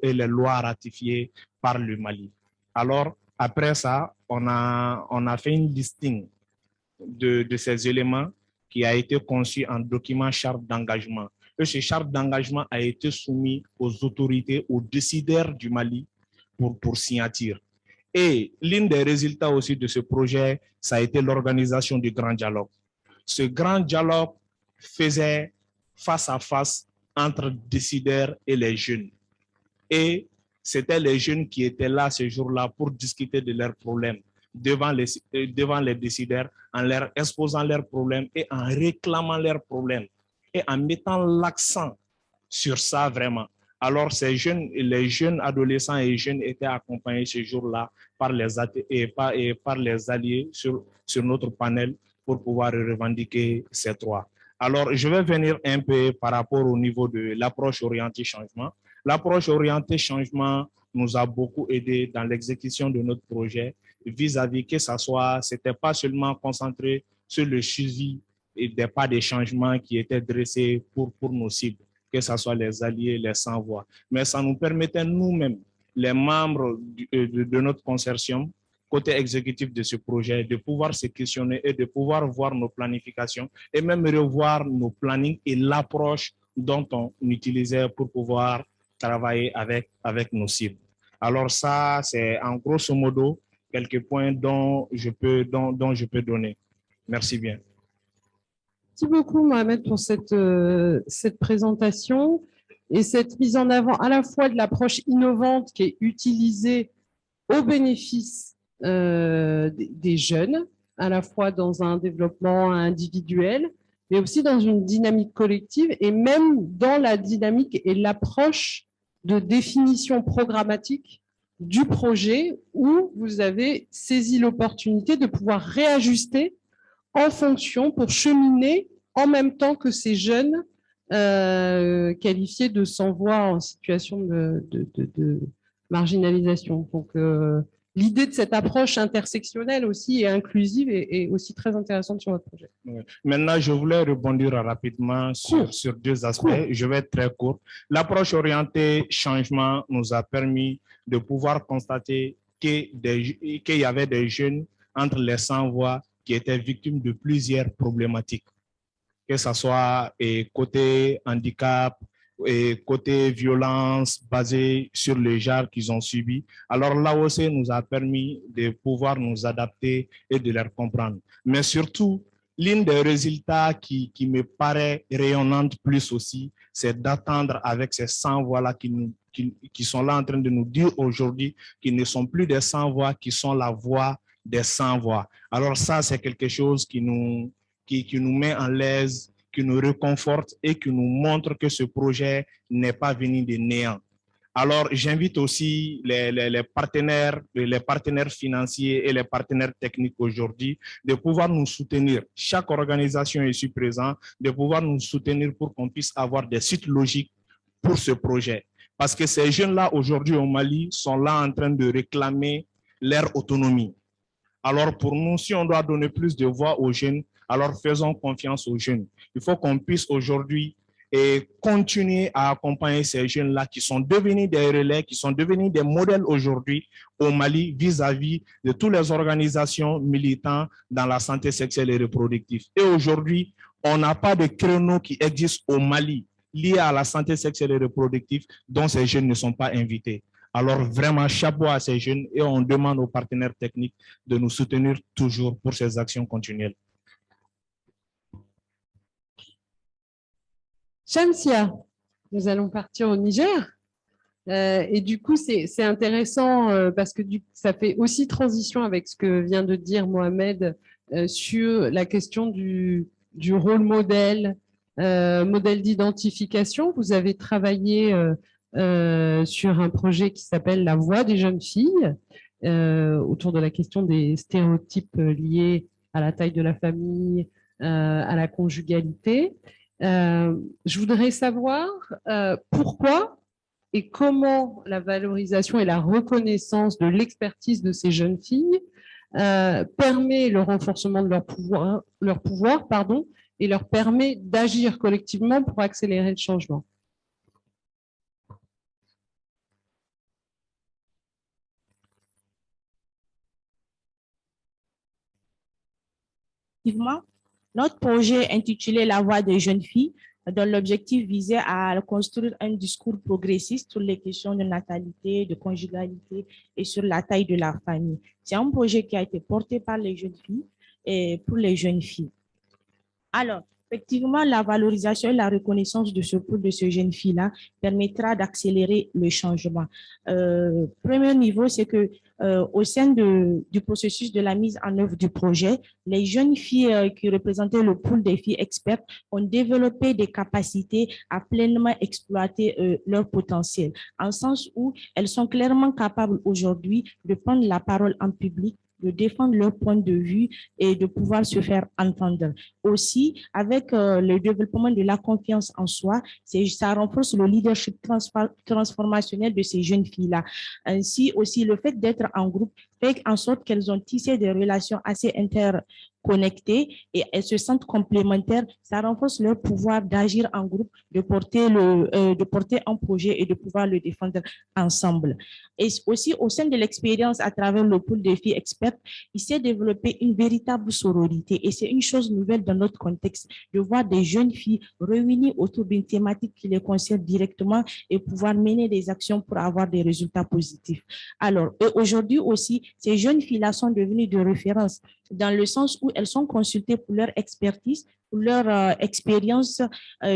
et les lois ratifiées par le Mali. Alors, après ça, on a fait une listing de ces éléments qui a été conçu en document charte d'engagement. Et ce charte d'engagement a été soumis aux autorités, aux décideurs du Mali pour signature. Et l'un des résultats aussi de ce projet, ça a été l'organisation du grand dialogue. Ce grand dialogue faisait face à face entre décideurs et les jeunes. Et c'était les jeunes qui étaient là ce jour-là pour discuter de leurs problèmes devant les décideurs, en leur exposant leurs problèmes et en réclamant leurs problèmes et en mettant l'accent sur ça vraiment. Alors, les jeunes adolescents et jeunes étaient accompagnés ce jour-là par les alliés sur notre panel pour pouvoir revendiquer ces droits. Alors, je vais venir un peu par rapport au niveau de l'approche orientée changement. L'approche orientée changement nous a beaucoup aidé dans l'exécution de notre projet vis-à-vis que ça soit, c'était pas seulement concentré sur le suivi et des pas des changements qui étaient dressés pour nos cibles, que ce soit les alliés, les sans-voix. Mais ça nous permettait nous-mêmes, les membres de notre consortium, côté exécutif de ce projet, de pouvoir se questionner et de pouvoir voir nos planifications et même revoir nos plannings et l'approche dont on utilisait pour pouvoir travailler avec nos cibles. Alors ça, c'est en grosso modo quelques points dont je peux donner. Merci bien. Merci beaucoup, Mohamed, pour cette présentation et cette mise en avant à la fois de l'approche innovante qui est utilisée au bénéfice des jeunes, à la fois dans un développement individuel, mais aussi dans une dynamique collective et même dans la dynamique et l'approche de définition programmatique du projet où vous avez saisi l'opportunité de pouvoir réajuster en fonction pour cheminer en même temps que ces jeunes qualifiés de sans-voix en situation de marginalisation. Donc, l'idée de cette approche intersectionnelle aussi et inclusive est aussi très intéressante sur votre projet. Maintenant, je voulais rebondir rapidement sur deux aspects. Je vais être très court. L'approche orientée changement nous a permis de pouvoir constater qu'il y avait des jeunes entre les sans-voix qui étaient victimes de plusieurs problématiques, que ce soit côté handicap, et côté violence basée sur le genre qu'ils ont subi. Alors l'AOC nous a permis de pouvoir nous adapter et de les comprendre. Mais surtout, l'un des résultats qui me paraît rayonnante plus aussi, c'est d'attendre avec ces sans-voix-là qui sont là en train de nous dire aujourd'hui qu'ils ne sont plus des sans-voix, qui sont la voix des sans-voix. Alors ça, c'est quelque chose qui nous met en l'aise, qui nous réconforte et qui nous montre que ce projet n'est pas venu de néant. Alors, j'invite aussi les partenaires financiers et les partenaires techniques aujourd'hui de pouvoir nous soutenir. Chaque organisation ici présente, de pouvoir nous soutenir pour qu'on puisse avoir des sites logiques pour ce projet. Parce que ces jeunes-là, aujourd'hui au Mali, sont là en train de réclamer leur autonomie. Alors, pour nous, si on doit donner plus de voix aux jeunes, alors faisons confiance aux jeunes. Il faut qu'on puisse aujourd'hui continuer à accompagner ces jeunes-là qui sont devenus des relais, qui sont devenus des modèles aujourd'hui au Mali vis-à-vis de toutes les organisations militantes dans la santé sexuelle et reproductive. Et aujourd'hui, on n'a pas de créneau qui existe au Mali lié à la santé sexuelle et reproductive dont ces jeunes ne sont pas invités. Alors vraiment, chapeau à ces jeunes et on demande aux partenaires techniques de nous soutenir toujours pour ces actions continuelles. Shamsia, nous allons partir au Niger. Et du coup, c'est intéressant parce que ça fait aussi transition avec ce que vient de dire Mohamed sur la question du rôle modèle, modèle d'identification. Vous avez travaillé sur un projet qui s'appelle La Voix des jeunes filles, autour de la question des stéréotypes liés à la taille de la famille, à la conjugalité. Je voudrais savoir pourquoi et comment la valorisation et la reconnaissance de l'expertise de ces jeunes filles permet le renforcement de leur pouvoir, et leur permet d'agir collectivement pour accélérer le changement. Notre projet intitulé La Voix des jeunes filles, dont l'objectif visait à construire un discours progressiste sur les questions de natalité, de conjugalité et sur la taille de la famille. C'est un projet qui a été porté par les jeunes filles et pour les jeunes filles. Alors, effectivement, la valorisation et la reconnaissance de ce pool de ces jeunes filles-là permettra d'accélérer le changement. Premier niveau, c'est que au sein du processus de la mise en œuvre du projet, les jeunes filles qui représentaient le pool des filles expertes ont développé des capacités à pleinement exploiter leur potentiel, en sens où elles sont clairement capables aujourd'hui de prendre la parole en public, de défendre leur point de vue et de pouvoir se faire entendre. Aussi, avec le développement de la confiance en soi, ça renforce le leadership transformationnel de ces jeunes filles-là. Ainsi aussi, le fait d'être en groupe fait en sorte qu'elles ont tissé des relations assez interconnectées et elles se sentent complémentaires. Ça renforce leur pouvoir d'agir en groupe, de porter un projet et de pouvoir le défendre ensemble. Et aussi, au sein de l'expérience, à travers le pool des filles expertes, il s'est développé une véritable sororité. Et c'est une chose nouvelle dans notre contexte de voir des jeunes filles réunies autour d'une thématique qui les concerne directement et pouvoir mener des actions pour avoir des résultats positifs. Alors, aujourd'hui aussi, ces jeunes filles-là sont devenues de référence dans le sens où elles sont consultées pour leur expertise, pour leur expérience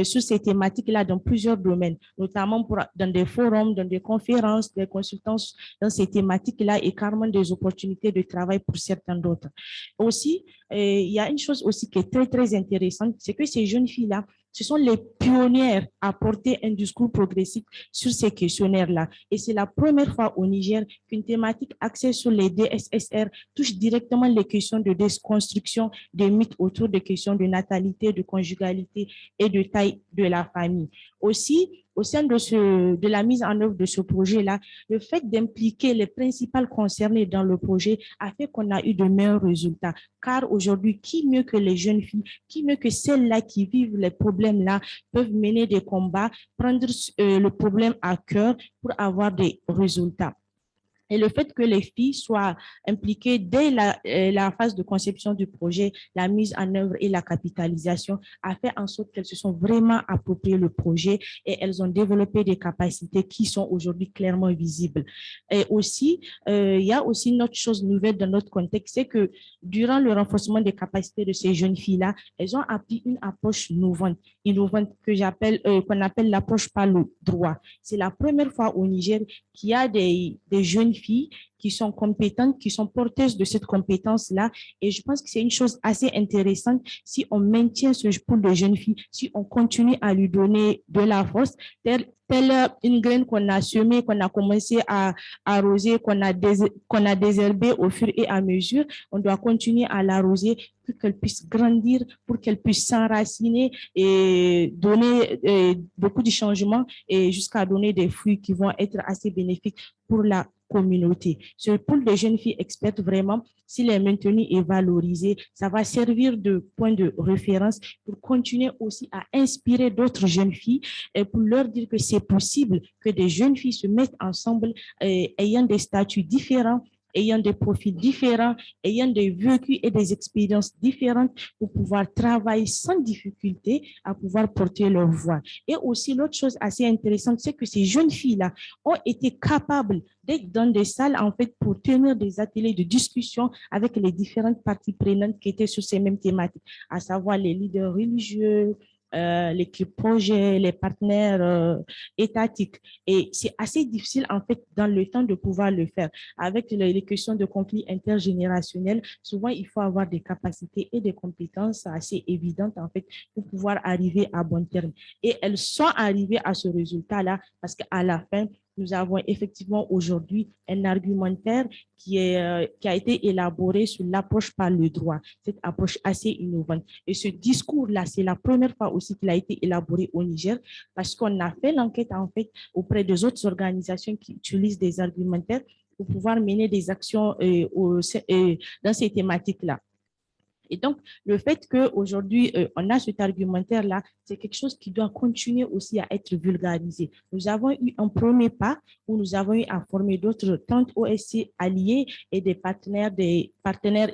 sur ces thématiques-là dans plusieurs domaines, notamment dans des forums, dans des conférences, des consultances dans ces thématiques-là et carrément des opportunités de travail pour certains d'autres. Aussi, il y a une chose aussi qui est très, très intéressante, c'est que ces jeunes filles-là, ce sont les pionnières à porter un discours progressif sur ces questionnaires-là. Et c'est la première fois au Niger qu'une thématique axée sur les DSSR touche directement les questions de déconstruction des mythes autour des questions de natalité, de conjugalité et de taille de la famille. Aussi, au sein de la mise en œuvre de ce projet-là, le fait d'impliquer les principales concernées dans le projet a fait qu'on a eu de meilleurs résultats. Car aujourd'hui, qui mieux que les jeunes filles, qui mieux que celles-là qui vivent les problèmes-là, peuvent mener des combats, prendre le problème à cœur pour avoir des résultats. Et le fait que les filles soient impliquées dès la phase de conception du projet, la mise en œuvre et la capitalisation a fait en sorte qu'elles se sont vraiment appropriées le projet et elles ont développé des capacités qui sont aujourd'hui clairement visibles. Et aussi, il y a aussi une autre chose nouvelle dans notre contexte, c'est que durant le renforcement des capacités de ces jeunes filles-là, elles ont appris une approche innovante qu'on appelle l'approche par le droit. C'est la première fois au Niger qu'il y a des jeunes filles qui sont compétentes, qui sont porteuses de cette compétence-là. Et je pense que c'est une chose assez intéressante si on maintient ce pool de jeunes filles, si on continue à lui donner de la force, telle une graine qu'on a semée, qu'on a commencé à arroser, qu'on a désherbée au fur et à mesure, on doit continuer à l'arroser pour qu'elle puisse grandir, pour qu'elle puisse s'enraciner et donner beaucoup de changements et jusqu'à donner des fruits qui vont être assez bénéfiques pour la communauté. Ce pool de jeunes filles expertes, vraiment, s'il est maintenu et valorisé, ça va servir de point de référence pour continuer aussi à inspirer d'autres jeunes filles et pour leur dire que c'est possible que des jeunes filles se mettent ensemble ayant des statuts différents, ayant des profils différents, ayant des vécus et des expériences différentes pour pouvoir travailler sans difficulté à pouvoir porter leur voix. Et aussi, l'autre chose assez intéressante, c'est que ces jeunes filles-là ont été capables d'être dans des salles, en fait, pour tenir des ateliers de discussion avec les différentes parties prenantes qui étaient sur ces mêmes thématiques, à savoir les leaders religieux, l'équipe projet, les partenaires étatiques. Et c'est assez difficile, en fait, dans le temps de pouvoir le faire. Avec les questions de conflits intergénérationnels, souvent, il faut avoir des capacités et des compétences assez évidentes, en fait, pour pouvoir arriver à bon terme. Et elles sont arrivées à ce résultat-là parce qu'à la fin, nous avons effectivement aujourd'hui un argumentaire qui a été élaboré sur l'approche par le droit, cette approche assez innovante. Et ce discours-là, c'est la première fois aussi qu'il a été élaboré au Niger parce qu'on a fait l'enquête en fait auprès des autres organisations qui utilisent des argumentaires pour pouvoir mener des actions dans ces thématiques-là. Et donc, le fait qu'aujourd'hui, on a cet argumentaire-là, c'est quelque chose qui doit continuer aussi à être vulgarisé. Nous avons eu un premier pas où nous avons eu à former d'autres 30 OSC alliés et des partenaires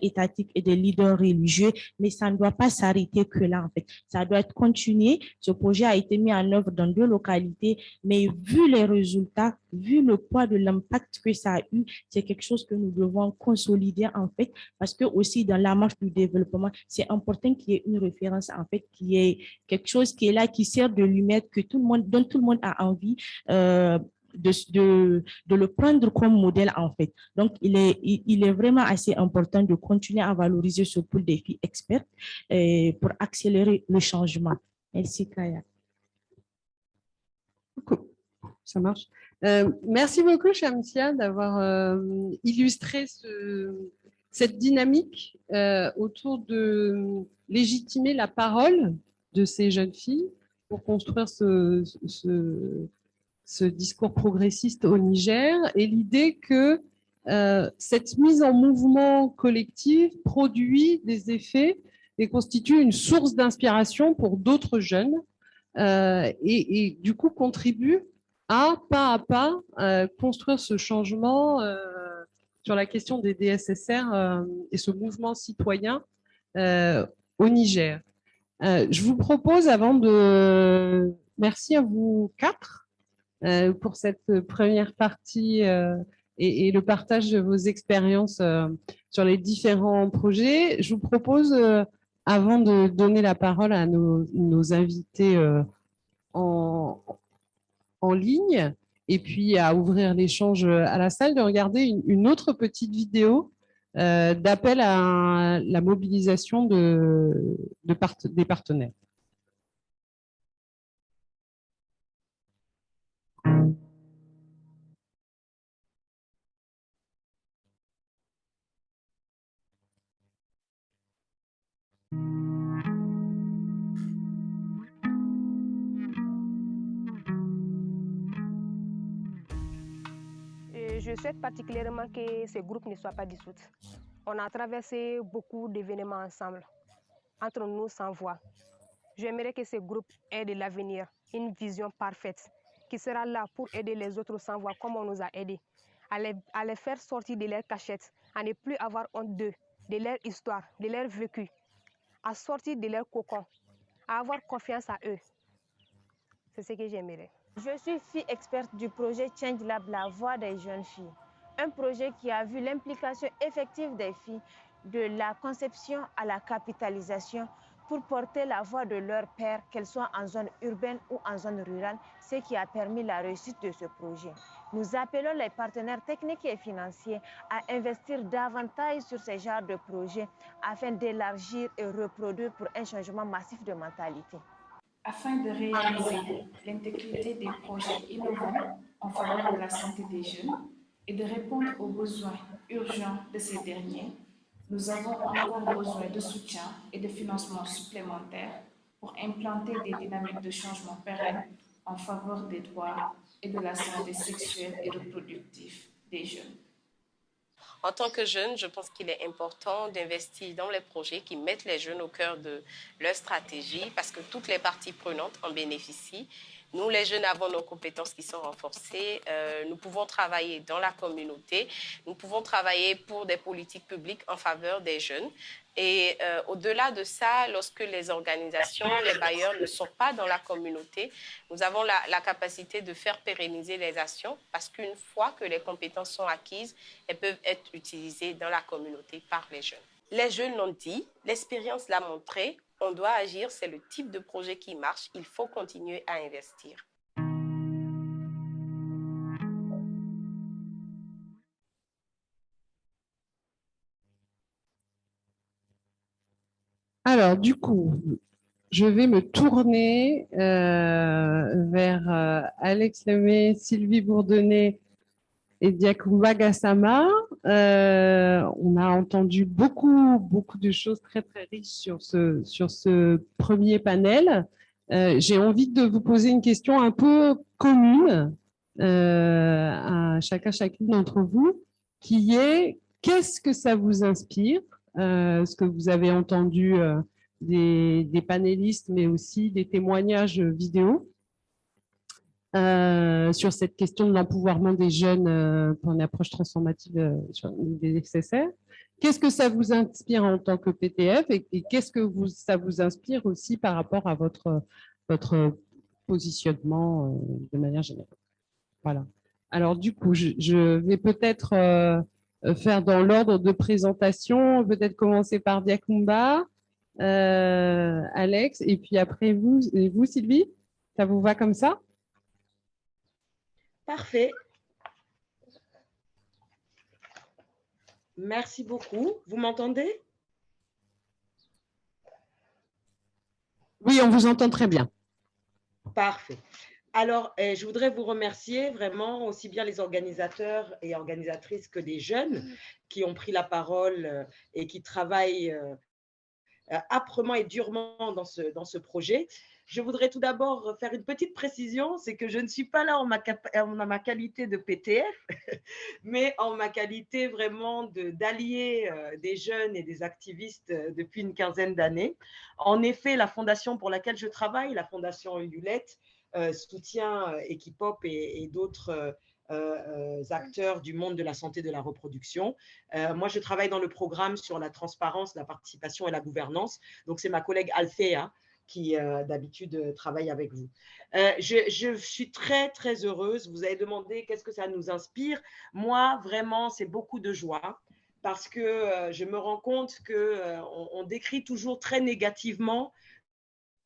étatiques et des leaders religieux, mais ça ne doit pas s'arrêter que là, en fait. Ça doit être continué. Ce projet a été mis en œuvre dans 2 localités, mais vu les résultats, vu le poids de l'impact que ça a eu, c'est quelque chose que nous devons consolider, en fait, parce que aussi dans la marche du développement, c'est important qu'il y ait une référence, en fait, qui est quelque chose qui est là, qui sert de lumière, dont tout le monde a envie de le prendre comme modèle, en fait. Donc, il est vraiment assez important de continuer à valoriser ce pool des filles expertes pour accélérer le changement. Merci, Kaya. Ça marche. Merci beaucoup, Shamsia, d'avoir illustré cette dynamique autour de légitimer la parole de ces jeunes filles pour construire ce discours progressiste au Niger, et l'idée que cette mise en mouvement collective produit des effets et constitue une source d'inspiration pour d'autres jeunes et du coup contribue à pas construire ce changement sur la question des DSSR et ce mouvement citoyen au Niger. Je vous propose, merci à vous quatre pour cette première partie et le partage de vos expériences sur les différents projets. Je vous propose, avant de donner la parole à nos invités en ligne, et puis à ouvrir l'échange à la salle, de regarder une autre petite vidéo d'appel à la mobilisation des partenaires. Je souhaite particulièrement que ce groupe ne soit pas dissous. On a traversé beaucoup d'événements ensemble, entre nous sans voix. J'aimerais que ce groupe ait de l'avenir, une vision parfaite, qui sera là pour aider les autres sans voix comme on nous a aidés, à les faire sortir de leur cachette, à ne plus avoir honte d'eux, de leur histoire, de leur vécu, à sortir de leur cocon, à avoir confiance à eux. C'est ce que j'aimerais. Je suis fille experte du projet Change Lab, la voix des jeunes filles. Un projet qui a vu l'implication effective des filles de la conception à la capitalisation pour porter la voix de leur père, qu'elles soient en zone urbaine ou en zone rurale, ce qui a permis la réussite de ce projet. Nous appelons les partenaires techniques et financiers à investir davantage sur ce genre de projet afin d'élargir et reproduire pour un changement massif de mentalité. Afin de réaliser l'intégrité des projets innovants en faveur de la santé des jeunes et de répondre aux besoins urgents de ces derniers, nous avons encore besoin de soutien et de financement supplémentaires pour implanter des dynamiques de changement pérennes en faveur des droits et de la santé sexuelle et reproductive des jeunes. En tant que jeune, je pense qu'il est important d'investir dans les projets qui mettent les jeunes au cœur de leur stratégie parce que toutes les parties prenantes en bénéficient. Nous, les jeunes, avons nos compétences qui sont renforcées. Nous pouvons travailler dans la communauté. Nous pouvons travailler pour des politiques publiques en faveur des jeunes. Et au-delà de ça, lorsque les organisations, les bailleurs ne sont pas dans la communauté, nous avons la capacité de faire pérenniser les actions parce qu'une fois que les compétences sont acquises, elles peuvent être utilisées dans la communauté par les jeunes. Les jeunes l'ont dit, l'expérience l'a montré, on doit agir, c'est le type de projet qui marche, il faut continuer à investir. Alors, du coup, je vais me tourner vers Alex Lemay, Sylvie Bourdonnais et Diakoumba Gassama. On a entendu beaucoup de choses très riches sur ce premier panel. J'ai envie de vous poser une question un peu commune à chacune d'entre vous, qui est qu'est-ce que ça vous inspire, ce que vous avez entendu des panélistes, mais aussi des témoignages vidéo sur cette question de l'empouvoirment des jeunes pour une approche transformative des DSSR. Qu'est-ce que ça vous inspire en tant que PTF et qu'est-ce que ça vous inspire aussi par rapport à votre positionnement de manière générale? Voilà. Alors du coup, je vais peut-être faire dans l'ordre de présentation, peut-être commencer par Diakoumba, Alex, et puis après vous Sylvie, ça vous va comme ça? Parfait. Merci beaucoup. Vous m'entendez? Oui, on vous entend très bien. Parfait. Alors, je voudrais vous remercier vraiment, aussi bien les organisateurs et organisatrices que des jeunes qui ont pris la parole et qui travaillent âprement et durement dans ce projet. Je voudrais tout d'abord faire une petite précision, c'est que je ne suis pas là en ma qualité de PTF, mais en ma qualité vraiment d'allié des jeunes et des activistes depuis une quinzaine d'années. En effet, la fondation pour laquelle je travaille, la fondation Hewlett, soutient Equipop et d'autres acteurs du monde de la santé et de la reproduction. Moi, je travaille dans le programme sur la transparence, la participation et la gouvernance. Donc, c'est ma collègue Althea qui, d'habitude, travaille avec vous. Je suis très, très heureuse. Vous avez demandé qu'est-ce que ça nous inspire. Moi, vraiment, c'est beaucoup de joie parce que je me rends compte qu'on décrit toujours très négativement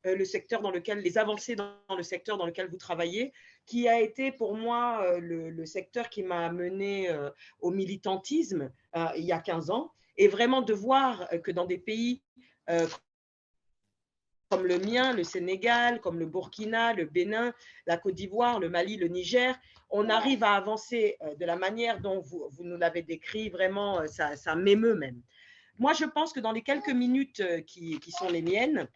le secteur dans lequel, les avancées dans le secteur dans lequel vous travaillez, qui a été pour moi le secteur qui m'a amené au militantisme il y a 15 ans, et vraiment de voir que dans des pays comme le mien, le Sénégal, comme le Burkina, le Bénin, la Côte d'Ivoire, le Mali, le Niger, on arrive à avancer de la manière dont vous nous l'avez décrit, vraiment, ça m'émeut même. Moi, je pense que dans les quelques minutes qui sont les miennes,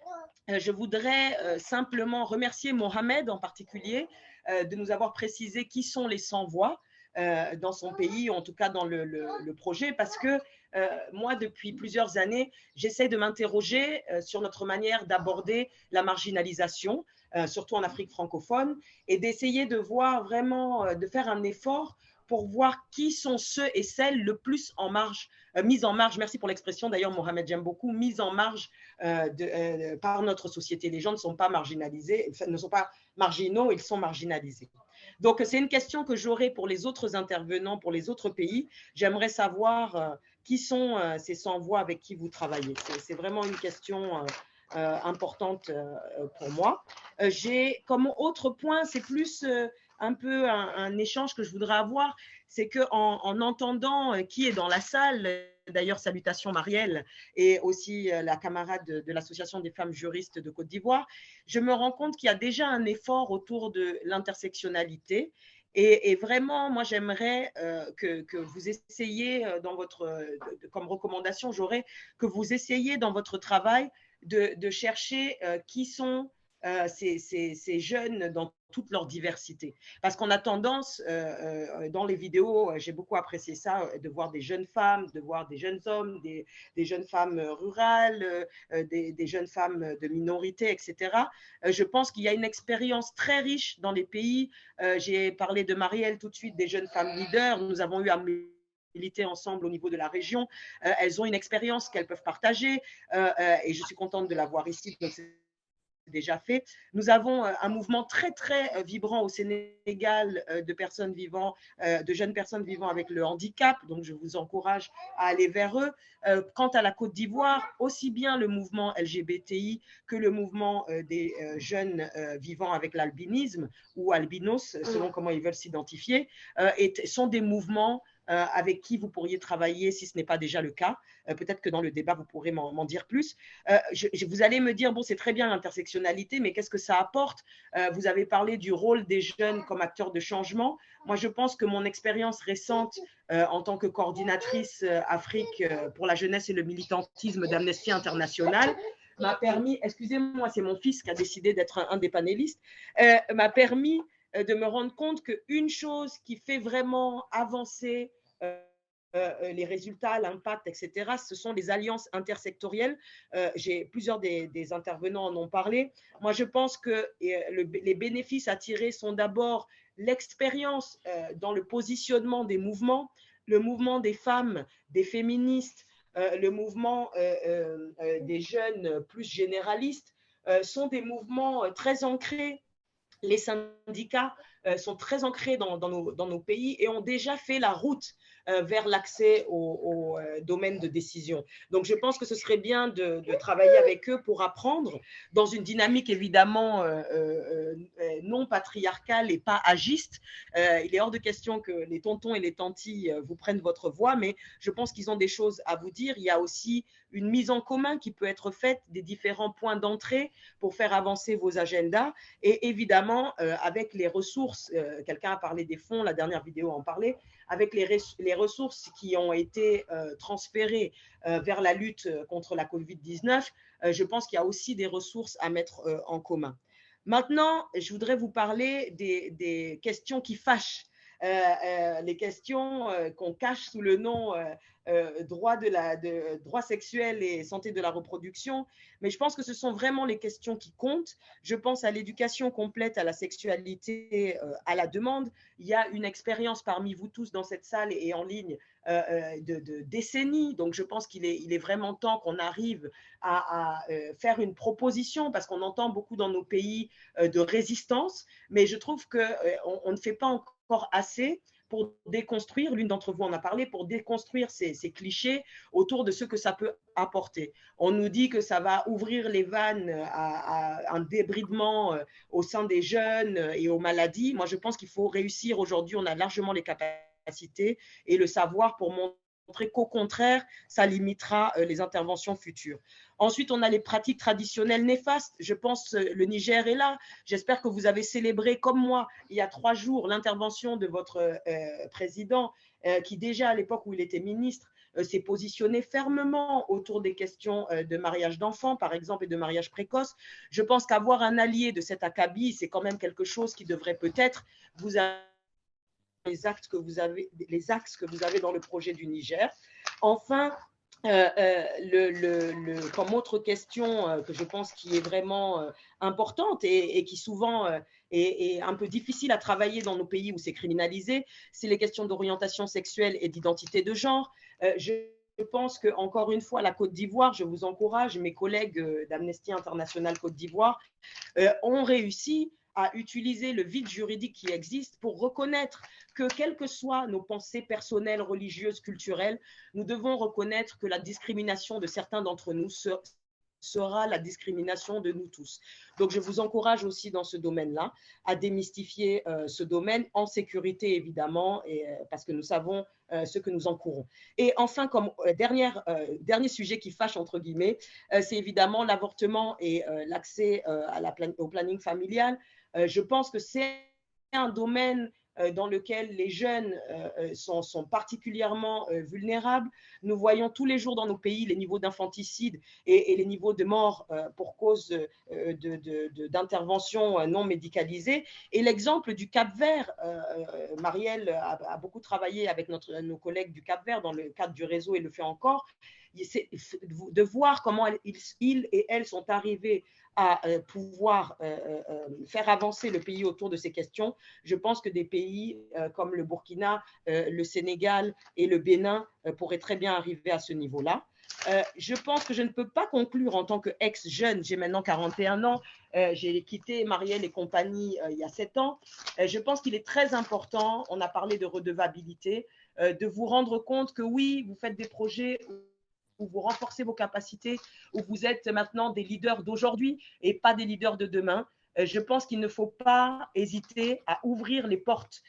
je voudrais simplement remercier Mohamed en particulier de nous avoir précisé qui sont les sans-voix dans son pays, en tout cas dans le projet, parce que moi, depuis plusieurs années, j'essaie de m'interroger sur notre manière d'aborder la marginalisation, surtout en Afrique francophone, et d'essayer de voir vraiment, de faire un effort pour voir qui sont ceux et celles le plus en marge, mise en marge, merci pour l'expression d'ailleurs Mohamed, j'aime beaucoup, mise en marge par notre société. Les gens ne sont pas marginalisés, ne sont pas marginaux, ils sont marginalisés. Donc c'est une question que j'aurai pour les autres intervenants, pour les autres pays. J'aimerais savoir qui sont ces sans-voix avec qui vous travaillez. C'est vraiment une question importante pour moi. J'ai comme autre point, c'est plus un peu un échange que je voudrais avoir, c'est qu'en entendant qui est dans la salle, d'ailleurs salutations Marielle et aussi la camarade de l'Association des femmes juristes de Côte d'Ivoire, je me rends compte qu'il y a déjà un effort autour de l'intersectionnalité. Et vraiment, moi, j'aimerais que vous essayiez dans votre, comme recommandation, j'aurais que vous essayiez dans votre travail de chercher qui sont ces jeunes dans toute leur diversité. Parce qu'on a tendance, dans les vidéos, j'ai beaucoup apprécié ça, de voir des jeunes femmes, de voir des jeunes hommes, des jeunes femmes rurales, des jeunes femmes de minorité, etc. Je pense qu'il y a une expérience très riche dans les pays. J'ai parlé de Marielle tout de suite, des jeunes femmes leaders. Nous avons eu à militer ensemble au niveau de la région. Elles ont une expérience qu'elles peuvent partager et je suis contente de la voir ici. Donc, déjà fait. Nous avons un mouvement très, très vibrant au Sénégal de personnes vivant, de jeunes personnes vivant avec le handicap. Donc, je vous encourage à aller vers eux. Quant à la Côte d'Ivoire, aussi bien le mouvement LGBTI que le mouvement des jeunes vivant avec l'albinisme ou albinos, selon comment ils veulent s'identifier, sont des mouvements avec qui vous pourriez travailler si ce n'est pas déjà le cas. Peut-être que dans le débat, vous pourrez m'en dire plus. Vous allez me dire, bon, c'est très bien l'intersectionnalité, mais qu'est-ce que ça apporte? Vous avez parlé du rôle des jeunes comme acteurs de changement. Moi, je pense que mon expérience récente en tant que coordinatrice Afrique pour la jeunesse et le militantisme d'Amnesty International m'a permis, excusez-moi, c'est mon fils qui a décidé d'être un des panélistes, m'a permis de me rendre compte qu'une chose qui fait vraiment avancer les résultats, l'impact, etc., ce sont les alliances intersectorielles. Plusieurs des intervenants en ont parlé. Moi, je pense que les bénéfices à tirer sont d'abord l'expérience dans le positionnement des mouvements, le mouvement des femmes, des féministes, le mouvement des jeunes plus généralistes, sont des mouvements très ancrés. Les syndicats sont très ancrés dans nos pays et ont déjà fait la route vers l'accès au domaine de décision. Donc, je pense que ce serait bien de travailler avec eux pour apprendre dans une dynamique évidemment non patriarcale et pas agiste. Il est hors de question que les tontons et les tantis vous prennent votre voix, mais je pense qu'ils ont des choses à vous dire. Il y a aussi une mise en commun qui peut être faite des différents points d'entrée pour faire avancer vos agendas. Et évidemment, avec les ressources, quelqu'un a parlé des fonds, la dernière vidéo en parlait, avec les ressources qui ont été transférées vers la lutte contre la COVID-19, je pense qu'il y a aussi des ressources à mettre en commun. Maintenant, je voudrais vous parler des questions qui fâchent, les questions qu'on cache sous le nom droit sexuel et santé de la reproduction. Mais je pense que ce sont vraiment les questions qui comptent. Je pense à l'éducation complète à la sexualité à la demande. Il y a une expérience parmi vous tous dans cette salle et en ligne de décennies. Donc, je pense qu'il est vraiment temps qu'on arrive à faire une proposition parce qu'on entend beaucoup dans nos pays de résistance. Mais je trouve qu'on ne fait pas encore assez pour déconstruire, l'une d'entre vous en a parlé, pour déconstruire ces clichés autour de ce que ça peut apporter. On nous dit que ça va ouvrir les vannes à un débridement au sein des jeunes et aux maladies. Moi, je pense qu'il faut réussir aujourd'hui. On a largement les capacités et le savoir pour montrer qu'au contraire, ça limitera les interventions futures. Ensuite, on a les pratiques traditionnelles néfastes. Je pense le Niger est là. J'espère que vous avez célébré, comme moi, il y a 3 jours, l'intervention de votre président, qui déjà à l'époque où il était ministre, s'est positionné fermement autour des questions de mariage d'enfants, par exemple, et de mariage précoce. Je pense qu'avoir un allié de cet acabit, c'est quand même quelque chose qui devrait peut-être vous avoir les axes que vous avez dans le projet du Niger. Enfin, comme autre question que je pense qui est vraiment importante et qui souvent est un peu difficile à travailler dans nos pays où c'est criminalisé, c'est les questions d'orientation sexuelle et d'identité de genre. Je pense qu'encore une fois, la Côte d'Ivoire, je vous encourage, mes collègues d'Amnesty International Côte d'Ivoire ont réussi à utiliser le vide juridique qui existe pour reconnaître que, quelles que soient nos pensées personnelles, religieuses, culturelles, nous devons reconnaître que la discrimination de certains d'entre nous sera la discrimination de nous tous. Donc, je vous encourage aussi dans ce domaine-là à démystifier ce domaine en sécurité, évidemment, parce que nous savons ce que nous encourons. Et enfin, comme dernier sujet qui fâche, entre guillemets, c'est évidemment l'avortement et l'accès au planning familial. Je pense que c'est un domaine dans lequel les jeunes sont particulièrement vulnérables. Nous voyons tous les jours dans nos pays les niveaux d'infanticide et les niveaux de mort pour cause d'interventions non médicalisées. Et l'exemple du Cap-Vert, Marielle a beaucoup travaillé avec nos collègues du Cap-Vert dans le cadre du réseau et le fait encore, de voir comment ils et elles sont arrivés à pouvoir faire avancer le pays autour de ces questions. Je pense que des pays comme le Burkina, le Sénégal et le Bénin pourraient très bien arriver à ce niveau-là. Je pense que je ne peux pas conclure en tant qu'ex-jeune, j'ai maintenant 41 ans, j'ai quitté Marielle et compagnie il y a 7 ans. Je pense qu'il est très important, on a parlé de redevabilité, de vous rendre compte que oui, vous faites des projets où vous renforcez vos capacités, où vous êtes maintenant des leaders d'aujourd'hui et pas des leaders de demain. Je pense qu'il ne faut pas hésiter à ouvrir les portes.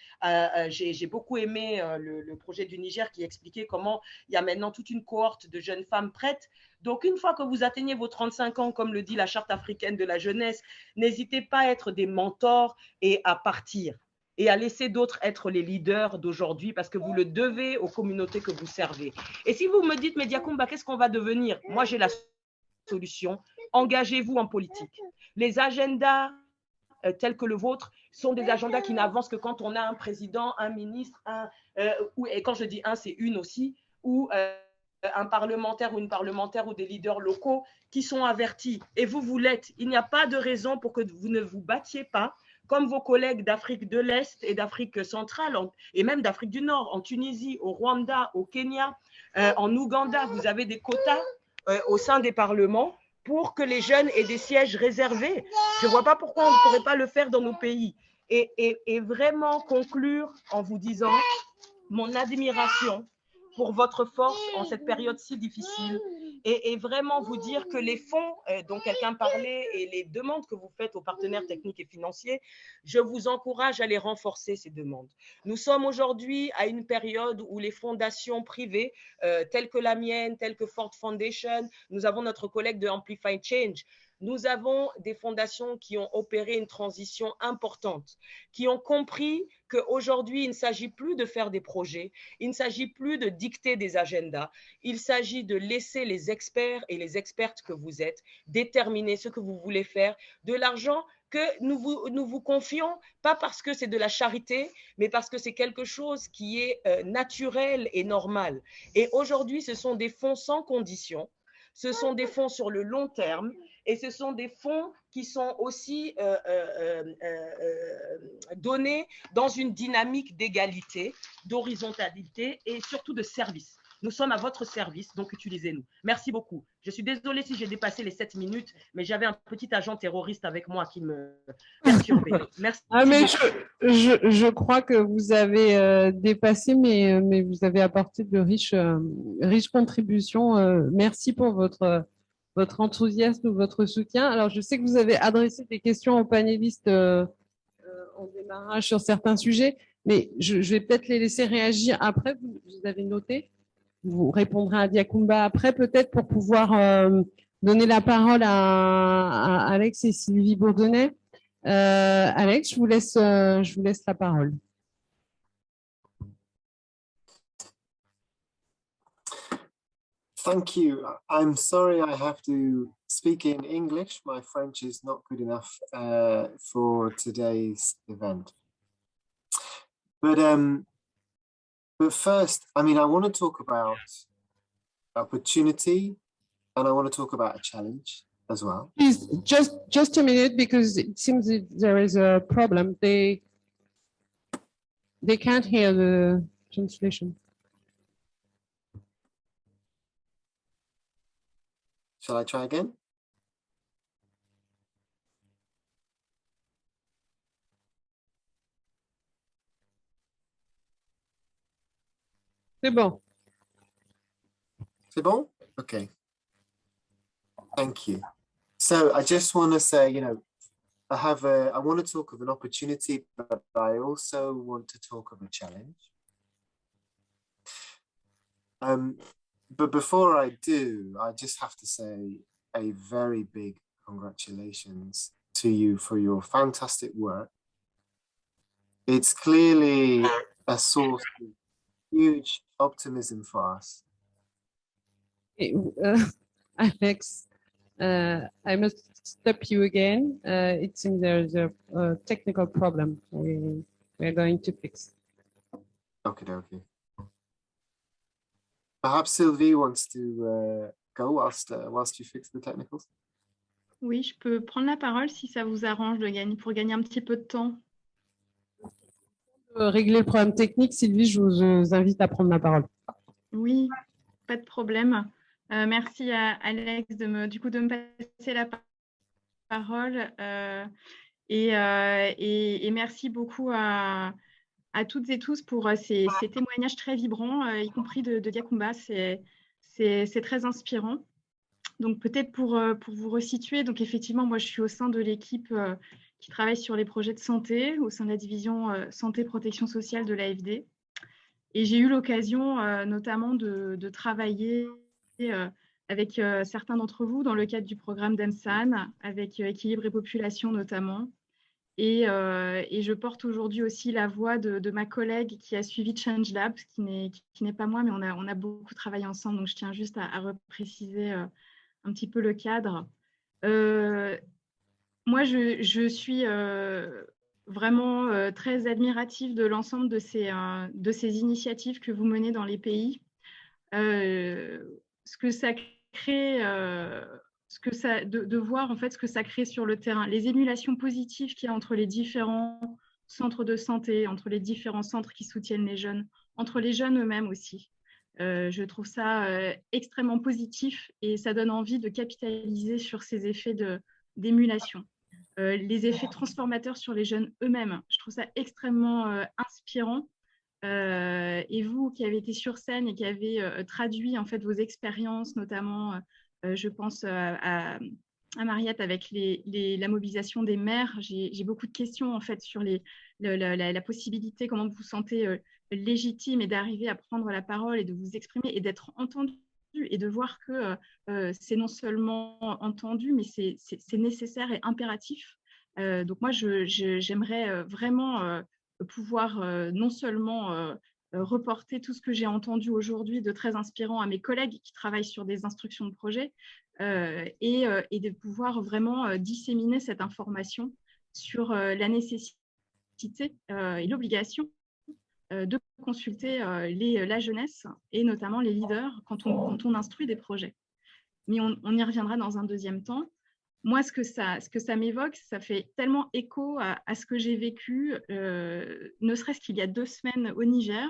J'ai beaucoup aimé le projet du Niger qui expliquait comment il y a maintenant toute une cohorte de jeunes femmes prêtes. Donc, une fois que vous atteignez vos 35 ans, comme le dit la Charte africaine de la jeunesse, n'hésitez pas à être des mentors et à partir et à laisser d'autres être les leaders d'aujourd'hui parce que vous le devez aux communautés que vous servez. Et si vous me dites, mais Diakoumba, qu'est-ce qu'on va devenir? Moi, j'ai la solution. Engagez-vous en politique. Les agendas tels que le vôtre sont des agendas qui n'avancent que quand on a un président, un ministre, et quand je dis un, c'est une aussi, ou un parlementaire ou une parlementaire ou des leaders locaux qui sont avertis. Et vous l'êtes. Il n'y a pas de raison pour que vous ne vous battiez pas comme vos collègues d'Afrique de l'Est et d'Afrique centrale, et même d'Afrique du Nord, en Tunisie, au Rwanda, au Kenya, en Ouganda, vous avez des quotas au sein des parlements pour que les jeunes aient des sièges réservés. Je ne vois pas pourquoi on ne pourrait pas le faire dans nos pays. Et vraiment conclure en vous disant mon admiration pour votre force en cette période si difficile et vraiment vous dire que les fonds dont quelqu'un parlait et les demandes que vous faites aux partenaires techniques et financiers, je vous encourage à les renforcer, ces demandes. Nous sommes aujourd'hui à une période où les fondations privées, telles que la mienne, telles que Ford Foundation, nous avons notre collègue de Amplify Change, nous avons des fondations qui ont opéré une transition importante, qui ont compris qu'aujourd'hui, il ne s'agit plus de faire des projets, il ne s'agit plus de dicter des agendas, il s'agit de laisser les experts et les expertes que vous êtes déterminer ce que vous voulez faire, de l'argent que nous vous confions, pas parce que c'est de la charité, mais parce que c'est quelque chose qui est naturel et normal. Et aujourd'hui, ce sont des fonds sans condition, ce sont des fonds sur le long terme, et ce sont des fonds qui sont aussi donnés dans une dynamique d'égalité, d'horizontalité et surtout de service. Nous sommes à votre service, donc utilisez-nous. Merci beaucoup. Je suis désolée si j'ai dépassé les 7 minutes, mais j'avais un petit agent terroriste avec moi qui me perturbait. Merci. Mais je crois que vous avez dépassé, mais vous avez apporté de riches contributions. Merci pour votre enthousiasme, votre soutien. Alors, je sais que vous avez adressé des questions aux panélistes en démarrage sur certains sujets, mais je vais peut-être les laisser réagir après. Vous avez noté. Vous répondrez à Diakoumba après, peut-être, pour pouvoir donner la parole à Alex et Sylvie Bourdonnais. Alex, je vous laisse la parole. Thank you. I'm sorry I have to speak in English. My French is not good enough for today's event. But first, I mean, I want to talk about opportunity and I want to talk about a challenge as well. Please, just a minute, because it seems that there is a problem. They can't hear the translation. Shall I try again? C'est bon. C'est bon? Okay. Thank you. So I just want to say, you know, I want to talk of an opportunity, but I also want to talk of a challenge. But before I do, I just have to say a very big congratulations to you for your fantastic work. It's clearly a source of huge optimism for us. Alex, I must stop you again. It seems there's a technical problem we're going to fix. Okay. Perhaps Sylvie wants to go whilst you fix the technicals. Oui, je peux prendre la parole si ça vous arrange pour gagner un petit peu de temps. Régler le problème technique, Sylvie, je vous invite à prendre la parole. Oui, pas de problème. Merci à Alex de me passer la parole et merci beaucoup à toutes et tous pour ces témoignages très vibrants, y compris de Diakoumba. C'est très inspirant. Donc peut-être pour vous resituer, donc effectivement, moi je suis au sein de l'équipe qui travaille sur les projets de santé au sein de la division santé-protection sociale de l'AFD. Et j'ai eu l'occasion notamment de travailler avec certains d'entre vous dans le cadre du programme d'EMSAN, avec Équilibre et Population notamment. Et je porte aujourd'hui aussi la voix de ma collègue qui a suivi Change Lab, qui n'est pas moi, mais on a beaucoup travaillé ensemble. Donc je tiens juste à repréciser un petit peu le cadre. Moi, je suis vraiment très admirative de l'ensemble de ces initiatives que vous menez dans les pays. Ce que ça crée, de voir en fait ce que ça crée sur le terrain, les émulations positives qu'il y a entre les différents centres de santé, entre les différents centres qui soutiennent les jeunes, entre les jeunes eux-mêmes aussi. Je trouve ça extrêmement positif et ça donne envie de capitaliser sur ces effets d'émulation. Les effets transformateurs sur les jeunes eux-mêmes, je trouve ça extrêmement inspirant Et vous qui avez été sur scène et qui avez traduit en fait vos expériences, notamment, je pense à Mariette avec la mobilisation des maires. J'ai beaucoup de questions en fait sur la possibilité, comment vous vous sentez légitime et d'arriver à prendre la parole et de vous exprimer et d'être entendu et de voir que c'est non seulement entendu, mais c'est nécessaire et impératif. Donc moi, j'aimerais vraiment pouvoir non seulement reporter tout ce que j'ai entendu aujourd'hui de très inspirant à mes collègues qui travaillent sur des instructions de projet et de pouvoir vraiment disséminer cette information sur la nécessité et l'obligation de consulter la jeunesse et notamment les leaders quand on instruit des projets. Mais on y reviendra dans un deuxième temps. Moi, ce que ça m'évoque, ça fait tellement écho à ce que j'ai vécu, ne serait-ce qu'il y a 2 semaines au Niger.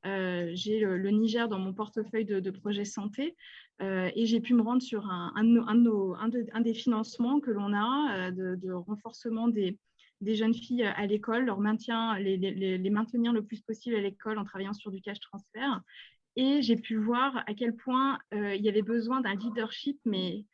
J'ai le Niger dans mon portefeuille de projets santé et j'ai pu me rendre sur un des financements que l'on a de renforcement des jeunes filles à l'école, les maintenir le plus possible à l'école en travaillant sur du cash transfert. Et j'ai pu voir à quel point il y avait besoin d'un leadership, mais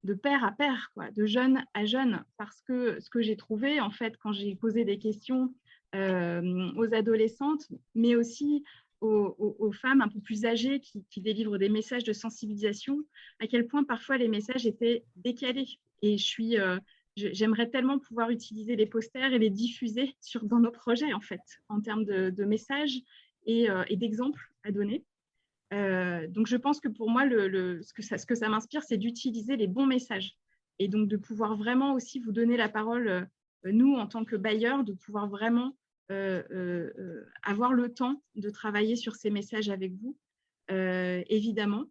de pair à pair, quoi, de jeune à jeune, parce que ce que j'ai trouvé, en fait, quand j'ai posé des questions aux adolescentes, mais aussi aux femmes un peu plus âgées qui délivrent des messages de sensibilisation, à quel point parfois les messages étaient décalés. Et j'aimerais tellement pouvoir utiliser les posters et les diffuser dans nos projets, en fait, en termes de messages et d'exemples à donner. Donc, je pense que pour moi, ce que ça m'inspire, c'est d'utiliser les bons messages et donc de pouvoir vraiment aussi vous donner la parole, nous, en tant que bailleurs, de pouvoir vraiment avoir le temps de travailler sur ces messages avec vous, évidemment.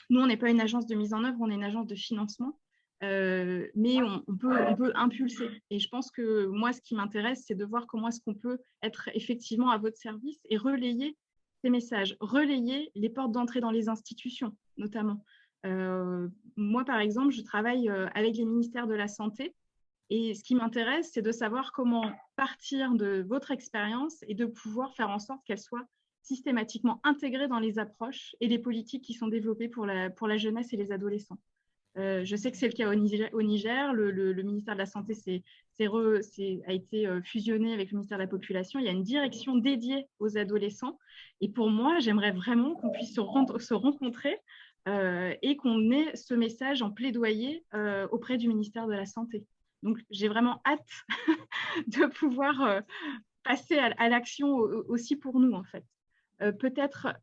Nous, on n'est pas une agence de mise en œuvre, on est une agence de financement, mais on peut impulser. Et je pense que moi, ce qui m'intéresse, c'est de voir comment est-ce qu'on peut être effectivement à votre service et relayer ces messages, relayer les portes d'entrée dans les institutions, notamment. Moi, par exemple, je travaille avec les ministères de la Santé et ce qui m'intéresse, c'est de savoir comment partir de votre expérience et de pouvoir faire en sorte qu'elle soit systématiquement intégrée dans les approches et les politiques qui sont développées pour la jeunesse et les adolescents. Je sais que c'est le cas au Niger. Le ministère de la Santé a été fusionné avec le ministère de la Population. Il y a une direction dédiée aux adolescents. Et pour moi, j'aimerais vraiment qu'on puisse se rencontrer et qu'on ait ce message en plaidoyer auprès du ministère de la Santé. Donc, j'ai vraiment hâte de pouvoir passer à l'action aussi pour nous, en fait. Peut-être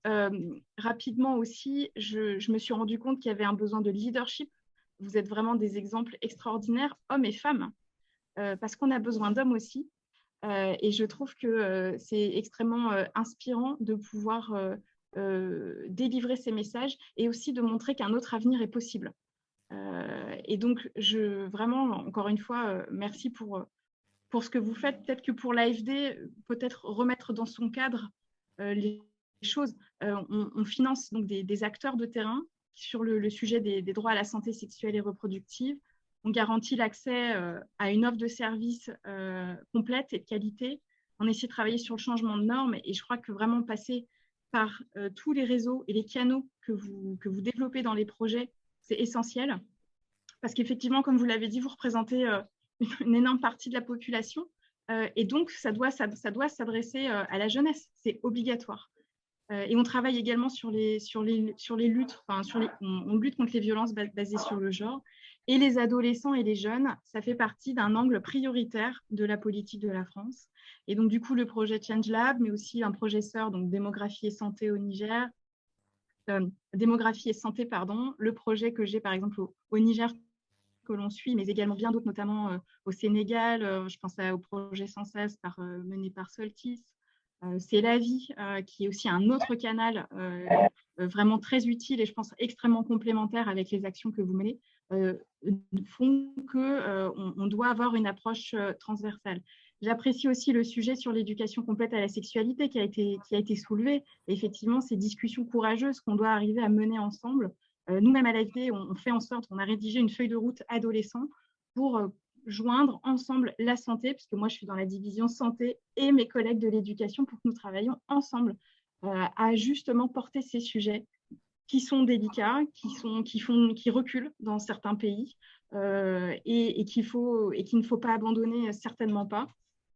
rapidement aussi, je me suis rendu compte qu'il y avait un besoin de leadership. Vous êtes vraiment des exemples extraordinaires, hommes et femmes, parce qu'on a besoin d'hommes aussi. Et je trouve que c'est extrêmement inspirant de pouvoir délivrer ces messages et aussi de montrer qu'un autre avenir est possible. Et donc, vraiment, encore une fois, merci pour ce que vous faites. Peut-être que pour l'AFD, peut-être remettre dans son cadre les choses. On finance donc des acteurs de terrain sur le sujet des droits à la santé sexuelle et reproductive. On garantit l'accès à une offre de services complète et de qualité. On essaie de travailler sur le changement de normes et je crois que vraiment passer par tous les réseaux et les canaux que vous développez dans les projets, c'est essentiel. Parce qu'effectivement, comme vous l'avez dit, vous représentez une énorme partie de la population et donc ça doit s'adresser à la jeunesse. C'est obligatoire. Et on travaille également sur les luttes, on lutte contre les violences basées sur le genre. Et les adolescents et les jeunes, ça fait partie d'un angle prioritaire de la politique de la France. Et donc, du coup, le projet Change Lab, mais aussi un projet sœur, donc démographie et santé au Niger, le projet que j'ai par exemple au Niger que l'on suit, mais également bien d'autres, notamment au Sénégal. Je pense au projet Sans Cesse mené par Soltis. C'est la vie, qui est aussi un autre canal vraiment très utile et je pense extrêmement complémentaire avec les actions que vous menez, font qu'on doit avoir une approche transversale. J'apprécie aussi le sujet sur l'éducation complète à la sexualité qui a été soulevé. Et effectivement, ces discussions courageuses qu'on doit arriver à mener ensemble. Nous-mêmes à l'AFD, on fait en sorte, on a rédigé une feuille de route adolescent pour joindre ensemble la santé, puisque moi je suis dans la division santé, et mes collègues de l'éducation pour que nous travaillions ensemble à justement porter ces sujets qui sont délicats, qui reculent dans certains pays et qu'il ne faut pas abandonner, certainement pas.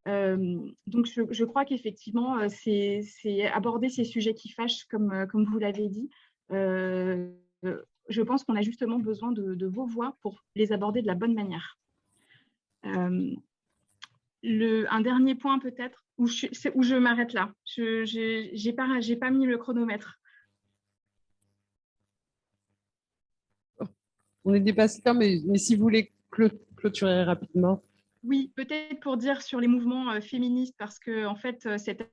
Donc, je crois qu'effectivement, c'est aborder ces sujets qui fâchent, comme vous l'avez dit. Je pense qu'on a justement besoin de vos voix pour les aborder de la bonne manière. Un dernier point peut-être, où je m'arrête là. Je n'ai pas mis le chronomètre. On est dépassé le temps, mais si vous voulez clôturer rapidement. Oui, peut-être pour dire sur les mouvements féministes, parce que en fait, cette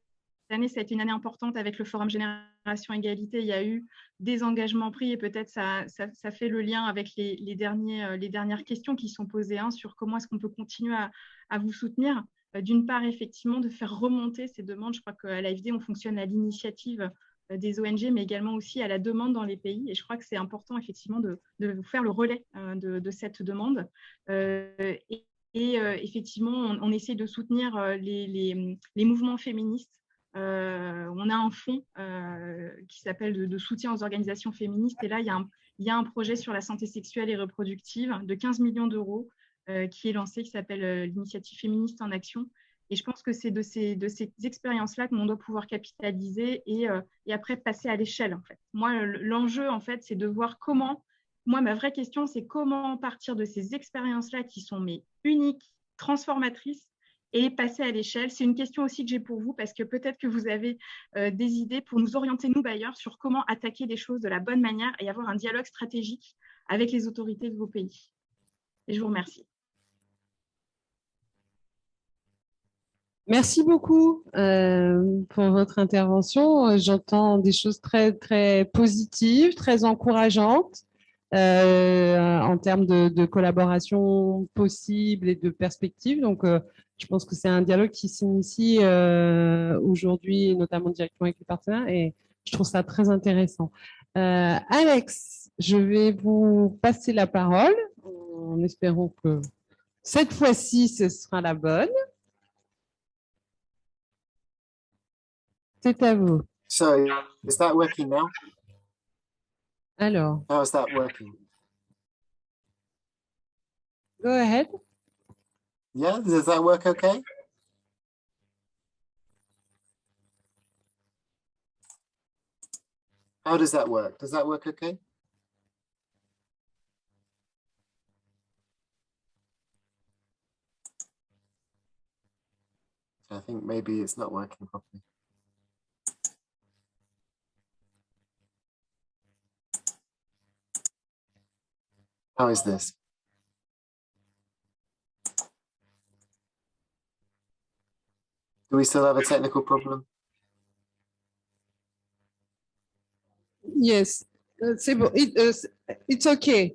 année, ça a été une année importante avec le Forum Génération Égalité. Il y a eu des engagements pris et peut-être ça fait le lien avec les dernières questions qui sont posées sur comment est-ce qu'on peut continuer à vous soutenir. D'une part, effectivement, de faire remonter ces demandes. Je crois qu'à l'AFD, on fonctionne à l'initiative des ONG, mais également aussi à la demande dans les pays. Et je crois que c'est important, effectivement, de vous faire le relais de cette demande. Et effectivement, on essaie de soutenir les mouvements féministes. On a un fonds qui s'appelle de soutien aux organisations féministes. Et là, il y a un projet sur la santé sexuelle et reproductive de 15 millions d'euros qui est lancé, qui s'appelle l'Initiative féministe en action. Et je pense que c'est de ces expériences-là que l'on doit pouvoir capitaliser et après passer à l'échelle, en fait. Moi, l'enjeu, en fait, c'est de voir comment... Moi, ma vraie question, c'est comment partir de ces expériences-là qui sont uniques, transformatrices, et passer à l'échelle. C'est une question aussi que j'ai pour vous, parce que peut-être que vous avez des idées pour nous orienter, nous, bailleurs, sur comment attaquer les choses de la bonne manière et avoir un dialogue stratégique avec les autorités de vos pays. Et je vous remercie. Merci beaucoup pour votre intervention. J'entends des choses très, très positives, très encourageantes en termes de collaboration possible et de perspective. Donc, je pense que c'est un dialogue qui s'initie aujourd'hui, notamment directement avec les partenaires, et je trouve ça très intéressant. Alex, je vais vous passer la parole en espérant que cette fois-ci, ce sera la bonne. C'est à vous. So, is that working now? Alors. How is that working? Go ahead. Yeah, does that work okay? How does that work? Does that work okay? I think maybe it's not working properly. How is this? Do we still have a technical problem? Yes, it's okay.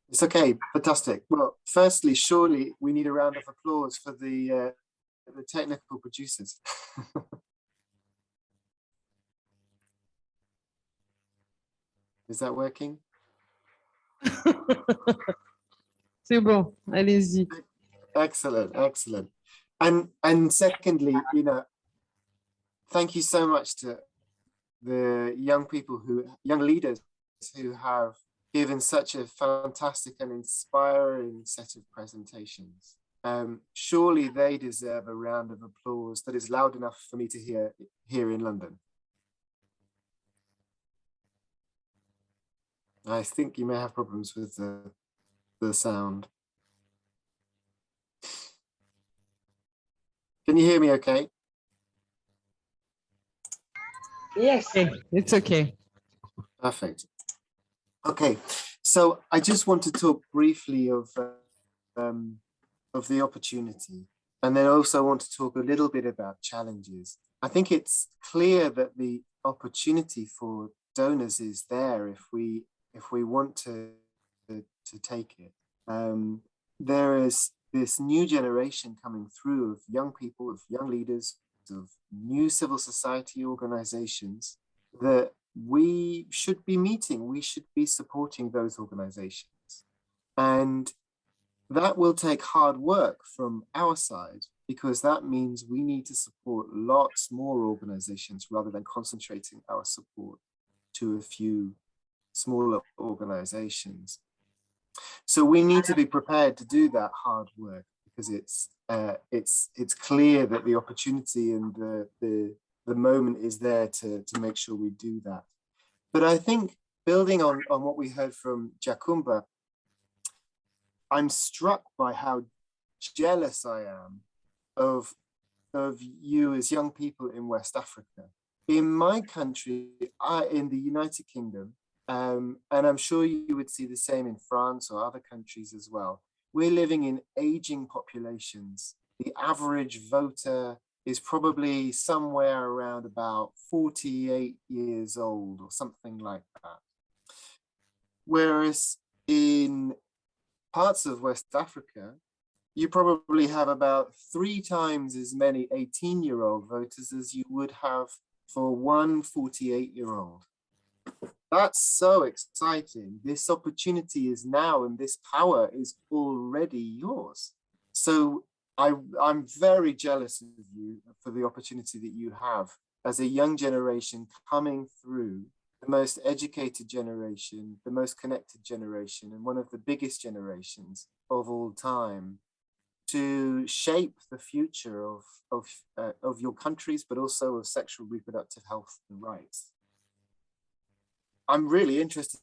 It's okay, fantastic. Well, firstly, surely we need a round of applause for the technical producers. Is that working? C'est bon, allez-y. Excellent, excellent. And secondly, thank you so much to the young leaders who have given such a fantastic and inspiring set of presentations. Surely they deserve a round of applause that is loud enough for me to hear here in London. I think you may have problems with the sound. Can you hear me okay? Yes. It's okay. Perfect. Okay, so I just want to talk briefly of the opportunity, and then also want to talk a little bit about challenges. I think it's clear that the opportunity for donors is there if we want to take it. There is this new generation coming through of young people, of young leaders, of new civil society organizations that we should be meeting. We should be supporting those organizations. And That will take hard work from our side, because that means we need to support lots more organizations rather than concentrating our support to a few smaller organizations. So we need to be prepared to do that hard work, because it's clear that the opportunity and the moment is there to make sure we do that. But I think building on what we heard from Jakumba, I'm struck by how jealous I am of you as young people in West Africa. In my country, in the United Kingdom, and I'm sure you would see the same in France or other countries as well, we're living in aging populations. The average voter is probably somewhere around about 48 years old or something like that. Whereas in parts of West Africa, you probably have about 3 times as many 18-year-old voters as you would have for one 48-year-old. That's so exciting. This opportunity is now, and this power is already yours. So I'm very jealous of you for the opportunity that you have as a young generation coming through, the most educated generation, the most connected generation, and one of the biggest generations of all time, to shape the future of your countries, but also of sexual reproductive health and rights. I'm really interested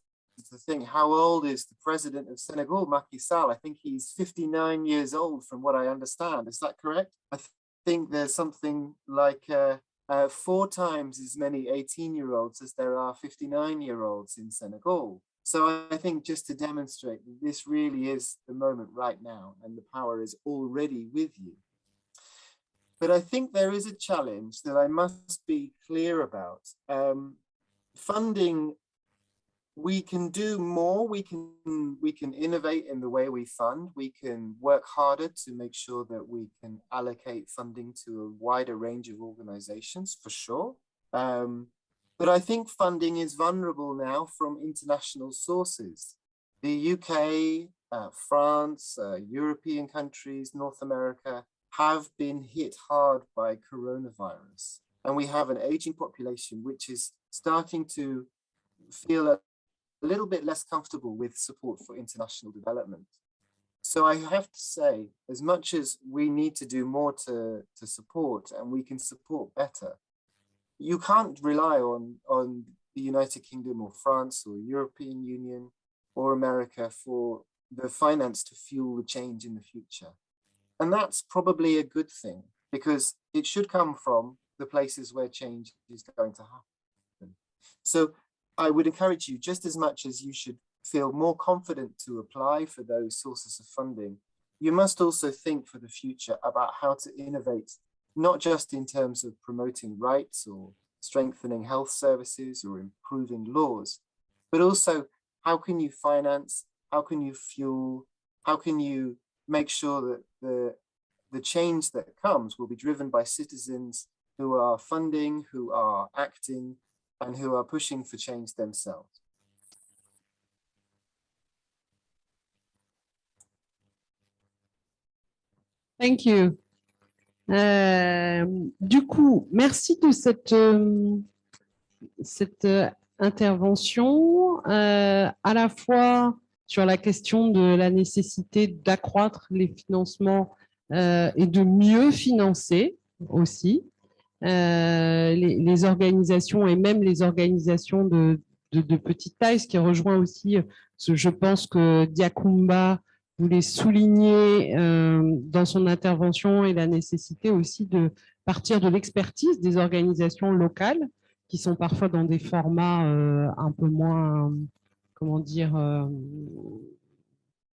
to think, how old is the president of Senegal, Macky Sall? I think he's 59 years old from what I understand. Is that correct? I think there's something like 4 times as many 18-year-olds as there are 59-year-olds in Senegal. So I think just to demonstrate that this really is the moment right now, and the power is already with you. But I think there is a challenge that I must be clear about. Funding, we can do more. We can innovate in the way we fund. We can work harder to make sure that we can allocate funding to a wider range of organizations, for sure. But I think funding is vulnerable now from international sources. The UK, France, European countries, North America have been hit hard by coronavirus. And we have an aging population which is starting to feel a little bit less comfortable with support for international development. So I have to say, as much as we need to do more to support, and we can support better, you can't rely on the United Kingdom or France or European Union or America for the finance to fuel the change in the future. And that's probably a good thing, because it should come from the places where change is going to happen. So I would encourage you, just as much as you should feel more confident to apply for those sources of funding, you must also think for the future about how to innovate, not just in terms of promoting rights or strengthening health services or improving laws, but also how can you finance, how can you fuel, how can you make sure that the change that comes will be driven by citizens who are funding, who are acting, and who are pushing for change themselves. Thank you. Du coup, merci de cette intervention, à la fois sur la question de la nécessité d'accroître les financements et de mieux financer aussi les organisations, et même les organisations de petite taille, ce qui rejoint aussi, je pense que Diakumba voulait souligner dans son intervention, et la nécessité aussi de partir de l'expertise des organisations locales qui sont parfois dans des formats un peu moins, comment dire,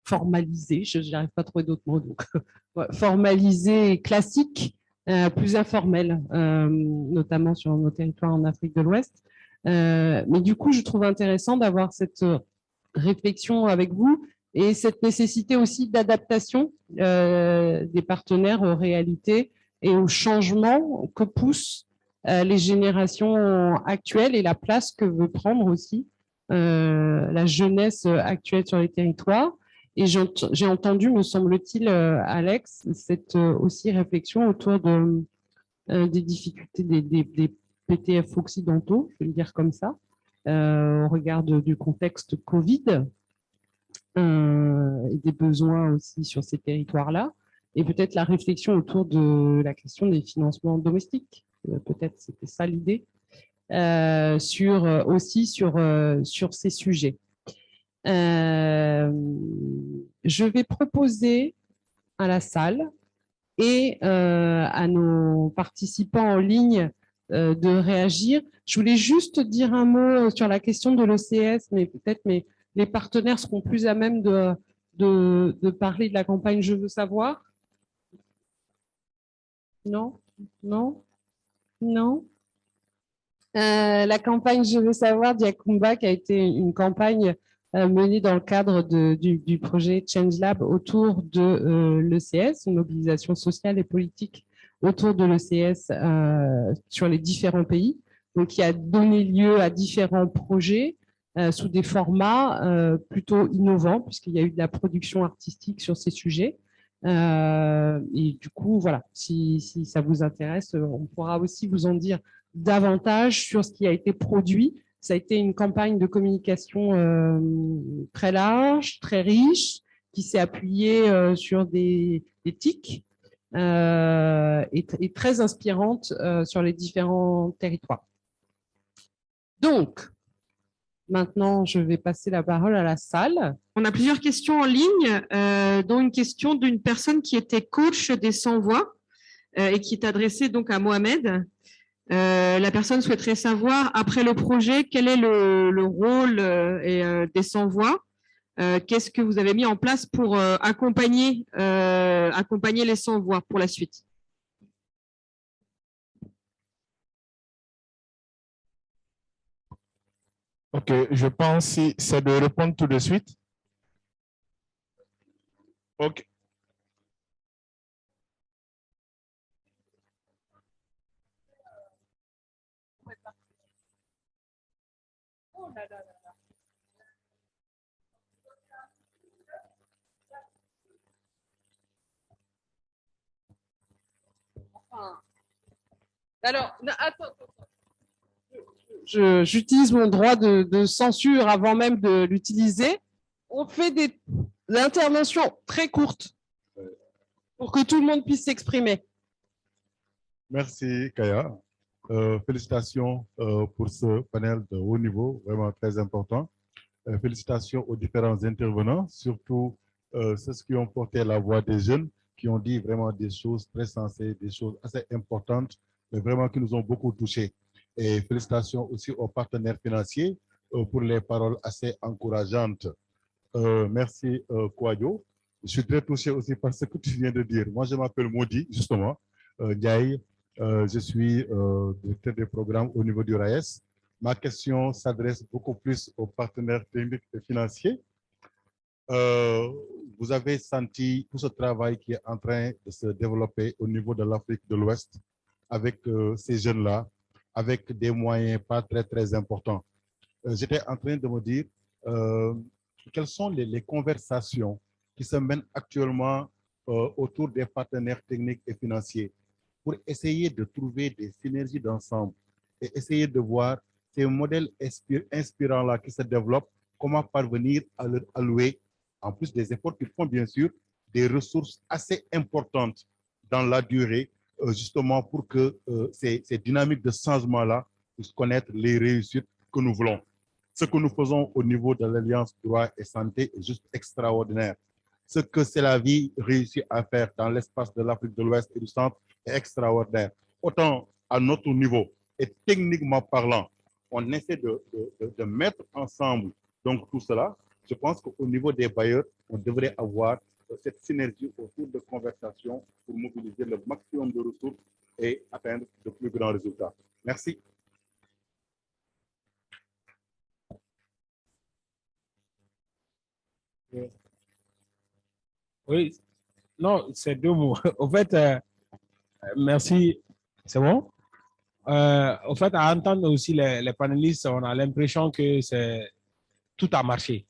formalisés, je n'arrive pas à trouver d'autres mots, donc formalisés et classiques, plus informels, notamment sur nos territoires en Afrique de l'Ouest. Mais du coup, je trouve intéressant d'avoir cette réflexion avec vous, et cette nécessité aussi d'adaptation des partenaires aux réalités et aux changements que poussent les générations actuelles, et la place que veut prendre aussi la jeunesse actuelle sur les territoires. Et j'ai entendu, me semble-t-il, Alex, cette aussi réflexion autour des difficultés des PTF occidentaux, je vais le dire comme ça, au regard du contexte Covid et des besoins aussi sur ces territoires-là. Et peut-être la réflexion autour de la question des financements domestiques. Peut-être c'était ça l'idée, aussi sur ces sujets. Je vais proposer à la salle et à nos participants en ligne de réagir. Je voulais juste dire un mot sur la question de l'OCS, mais peut-être les partenaires seront plus à même de parler de la campagne Je veux savoir. Non, non, non. La campagne Je veux savoir d'Yacoumba, qui a été une campagne menée dans le cadre du projet Change Lab autour de l'ECS, une mobilisation sociale et politique autour de l'ECS sur les différents pays, donc qui a donné lieu à différents projets sous des formats plutôt innovants, puisqu'il y a eu de la production artistique sur ces sujets. Et du coup, voilà, si ça vous intéresse, on pourra aussi vous en dire davantage sur ce qui a été produit. Ça a été une campagne de communication très large, très riche, qui s'est appuyée sur des TIC et très inspirante sur les différents territoires. Donc, maintenant, je vais passer la parole à la salle. On a plusieurs questions en ligne, dont une question d'une personne qui était coach des sans-voix et qui est adressée donc à Mohamed. La personne souhaiterait savoir, après le projet, quel est le rôle des sans-voix. Qu'est-ce que vous avez mis en place pour accompagner les sans-voix pour la suite? Ok, je pense que c'est de répondre tout de suite. Ok. Alors, attends. J'utilise mon droit de censure avant même de l'utiliser. On fait des interventions très courtes pour que tout le monde puisse s'exprimer. Merci, Kaya. Félicitations pour ce panel de haut niveau, vraiment très important. Félicitations aux différents intervenants, surtout ceux qui ont porté la voix des jeunes, qui ont dit vraiment des choses très sensées, des choses assez importantes, mais vraiment qui nous ont beaucoup touchés. Et félicitations aussi aux partenaires financiers pour les paroles assez encourageantes. Merci, Kouadio. Je suis très touché aussi par ce que tu viens de dire. Moi, je m'appelle Maudit, justement, Ndiaye. Je suis directeur des programmes au niveau du RAES. Ma question s'adresse beaucoup plus aux partenaires techniques et financiers. Vous avez senti tout ce travail qui est en train de se développer au niveau de l'Afrique de l'Ouest avec ces jeunes-là, avec des moyens pas très importants. J'étais en train de me dire quelles sont les conversations qui se mènent actuellement autour des partenaires techniques et financiers pour essayer de trouver des synergies d'ensemble et essayer de voir ces modèles inspirants-là qui se développent, comment parvenir à leur allouer, en plus des efforts qu'ils font bien sûr, des ressources assez importantes dans la durée, justement pour que ces dynamiques de changement-là puissent connaître les réussites que nous voulons. Ce que nous faisons au niveau de l'Alliance Droit et Santé est juste extraordinaire. Ce que C'est la Vie réussit à faire dans l'espace de l'Afrique de l'Ouest et du Centre est extraordinaire. Autant à notre niveau et techniquement parlant, on essaie de mettre ensemble donc tout cela. Je pense qu'au niveau des bailleurs, on devrait avoir cette synergie autour de conversations pour mobiliser le maximum de ressources et atteindre de plus grands résultats. Merci. Oui, non, c'est deux mots. Au fait, merci. C'est bon? Au fait, à entendre aussi les panélistes, on a l'impression que tout a marché.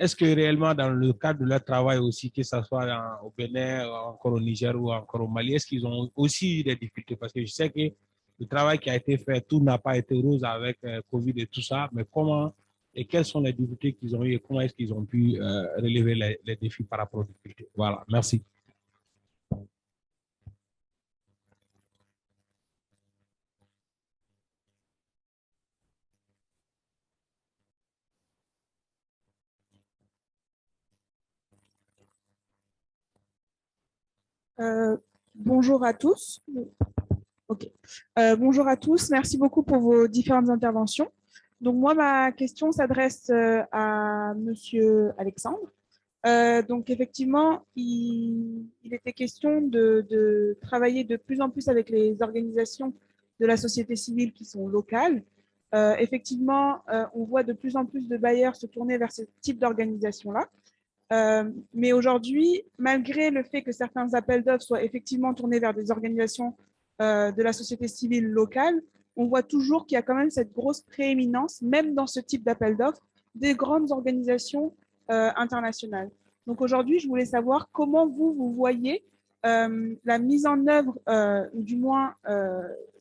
est-ce que réellement dans le cadre de leur travail aussi, que ce soit au Bénin, encore au Niger ou encore au Mali, est-ce qu'ils ont aussi des difficultés? Parce que je sais que le travail qui a été fait, tout n'a pas été rose avec Covid et tout ça, mais comment et quelles sont les difficultés qu'ils ont eues et comment est-ce qu'ils ont pu relever les défis par rapport aux difficultés? Voilà, merci. Bonjour à tous. Ok. Bonjour à tous. Merci beaucoup pour vos différentes interventions. Donc moi, ma question s'adresse à Monsieur Alexandre. Donc effectivement, il était question de travailler de plus en plus avec les organisations de la société civile qui sont locales. Effectivement, on voit de plus en plus de bailleurs se tourner vers ce type d'organisation-là. Mais aujourd'hui, malgré le fait que certains appels d'offres soient effectivement tournés vers des organisations de la société civile locale, on voit toujours qu'il y a quand même cette grosse prééminence, même dans ce type d'appel d'offres, des grandes organisations internationales. Donc aujourd'hui, je voulais savoir comment vous voyez la mise en œuvre, ou du moins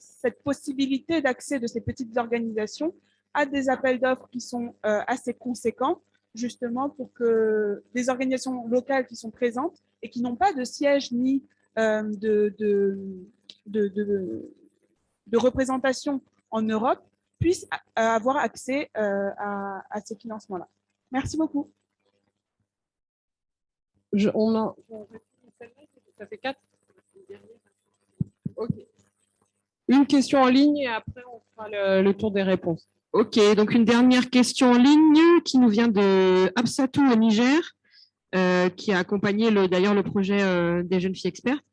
cette possibilité d'accès de ces petites organisations à des appels d'offres qui sont assez conséquents, justement pour que des organisations locales qui sont présentes et qui n'ont pas de siège ni de représentation en Europe puissent avoir accès à ces financements-là. Merci beaucoup. Ça fait 4. Okay. Une question en ligne et après on fera le tour des réponses. Ok, donc une dernière question en ligne qui nous vient de Absatou au Niger, qui a accompagné d'ailleurs le projet des jeunes filles expertes,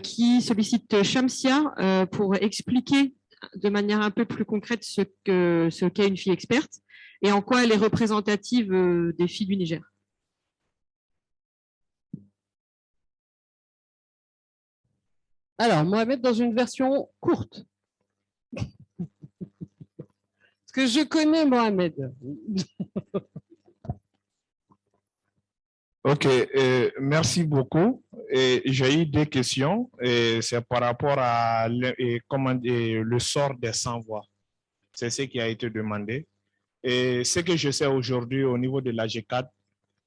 qui sollicite Shamsia pour expliquer de manière un peu plus concrète ce qu'est une fille experte et en quoi elle est représentative des filles du Niger. Alors, Mohamed, dans une version courte. Parce que je connais Mohamed. Ok, merci beaucoup. J'ai eu deux questions. C'est par rapport à le sort des sans-voix. C'est ce qui a été demandé. Et ce que je sais aujourd'hui au niveau de l'AG4,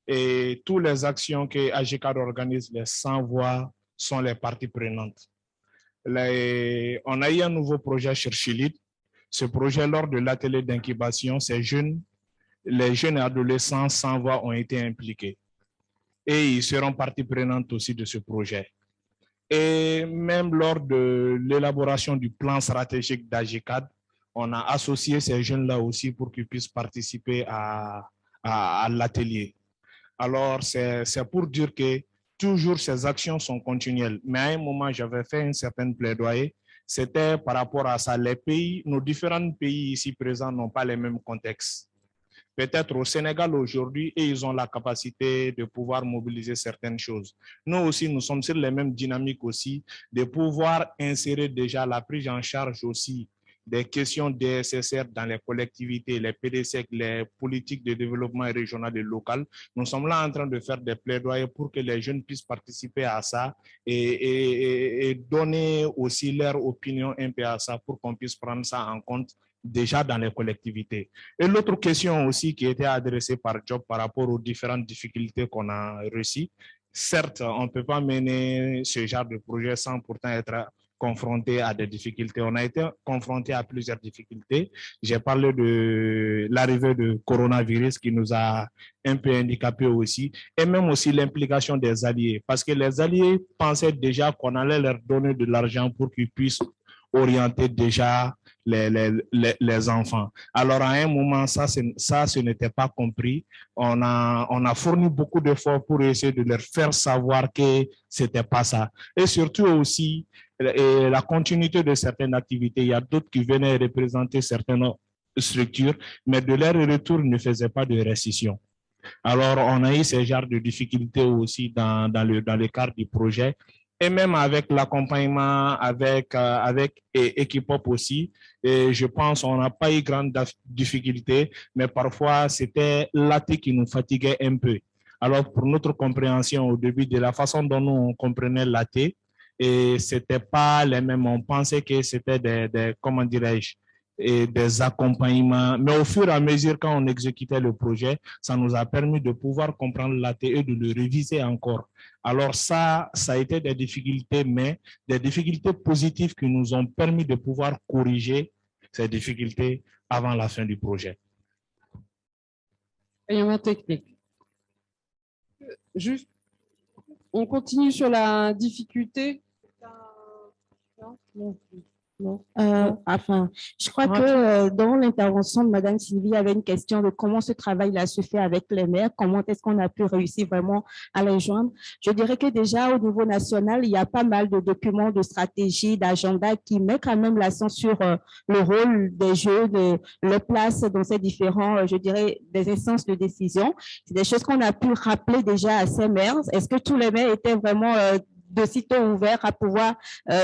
et toutes les actions que AG4 organise, les sans-voix sont les parties prenantes. On a eu un nouveau projet sur Chili. Ce projet, lors de l'atelier d'incubation, les jeunes adolescents sans voix ont été impliqués. Et ils seront partie prenante aussi de ce projet. Et même lors de l'élaboration du plan stratégique d'AG4, on a associé ces jeunes-là aussi pour qu'ils puissent participer à l'atelier. Alors, c'est pour dire que toujours ces actions sont continuelles. Mais à un moment, j'avais fait une certaine plaidoyer. C'était par rapport à ça. Les pays, nos différents pays ici présents n'ont pas les mêmes contextes. Peut-être au Sénégal aujourd'hui, et ils ont la capacité de pouvoir mobiliser certaines choses. Nous aussi, nous sommes sur les mêmes dynamiques aussi, de pouvoir insérer déjà la prise en charge aussi des questions DSSR dans les collectivités, les PDC, les politiques de développement régional et local. Nous sommes là en train de faire des plaidoyers pour que les jeunes puissent participer à ça et donner aussi leur opinion un peu à ça pour qu'on puisse prendre ça en compte déjà dans les collectivités. Et l'autre question aussi qui était adressée par Job par rapport aux différentes difficultés qu'on a reçues, certes, on ne peut pas mener ce genre de projet sans pourtant être confronté à des difficultés. On a été confronté à plusieurs difficultés. J'ai parlé de l'arrivée du coronavirus qui nous a un peu handicapés aussi, et même aussi l'implication des alliés, parce que les alliés pensaient déjà qu'on allait leur donner de l'argent pour qu'ils puissent orienter déjà les enfants. Alors, à un moment, ce n'était pas compris. On a fourni beaucoup d'efforts pour essayer de leur faire savoir que ce n'était pas ça. Et surtout aussi, la continuité de certaines activités. Il y a d'autres qui venaient représenter certaines structures, mais de leur retour ne faisaient pas de récession. Alors, on a eu ce genre de difficultés aussi dans le cadre du projet. et même avec l'accompagnement, avec Equipop aussi. Et je pense qu'on n'a pas eu grande difficulté, mais parfois c'était l'athée qui nous fatiguait un peu. Alors pour notre compréhension au début, de la façon dont nous on comprenait l'athée, et c'était pas les mêmes. On pensait que c'était des comment dirais-je, et des accompagnements. Mais au fur et à mesure, quand on exécutait le projet, ça nous a permis de pouvoir comprendre l'ATE et de le réviser encore. Alors ça a été des difficultés, mais des difficultés positives qui nous ont permis de pouvoir corriger ces difficultés avant la fin du projet. Élément technique. Juste, on continue sur la difficulté. Non. Enfin, je crois que dans l'intervention de Madame Sylvie, il y avait une question de comment ce travail-là se fait avec les maires, comment est-ce qu'on a pu réussir vraiment à les joindre. Je dirais que déjà au niveau national, il y a pas mal de documents, de stratégies, d'agenda qui mettent quand même l'accent sur le rôle des jeunes, leur place dans ces différents, je dirais, des instances de décision. C'est des choses qu'on a pu rappeler déjà à ces maires. Est-ce que tous les maires étaient vraiment de sitôt ouverts à pouvoir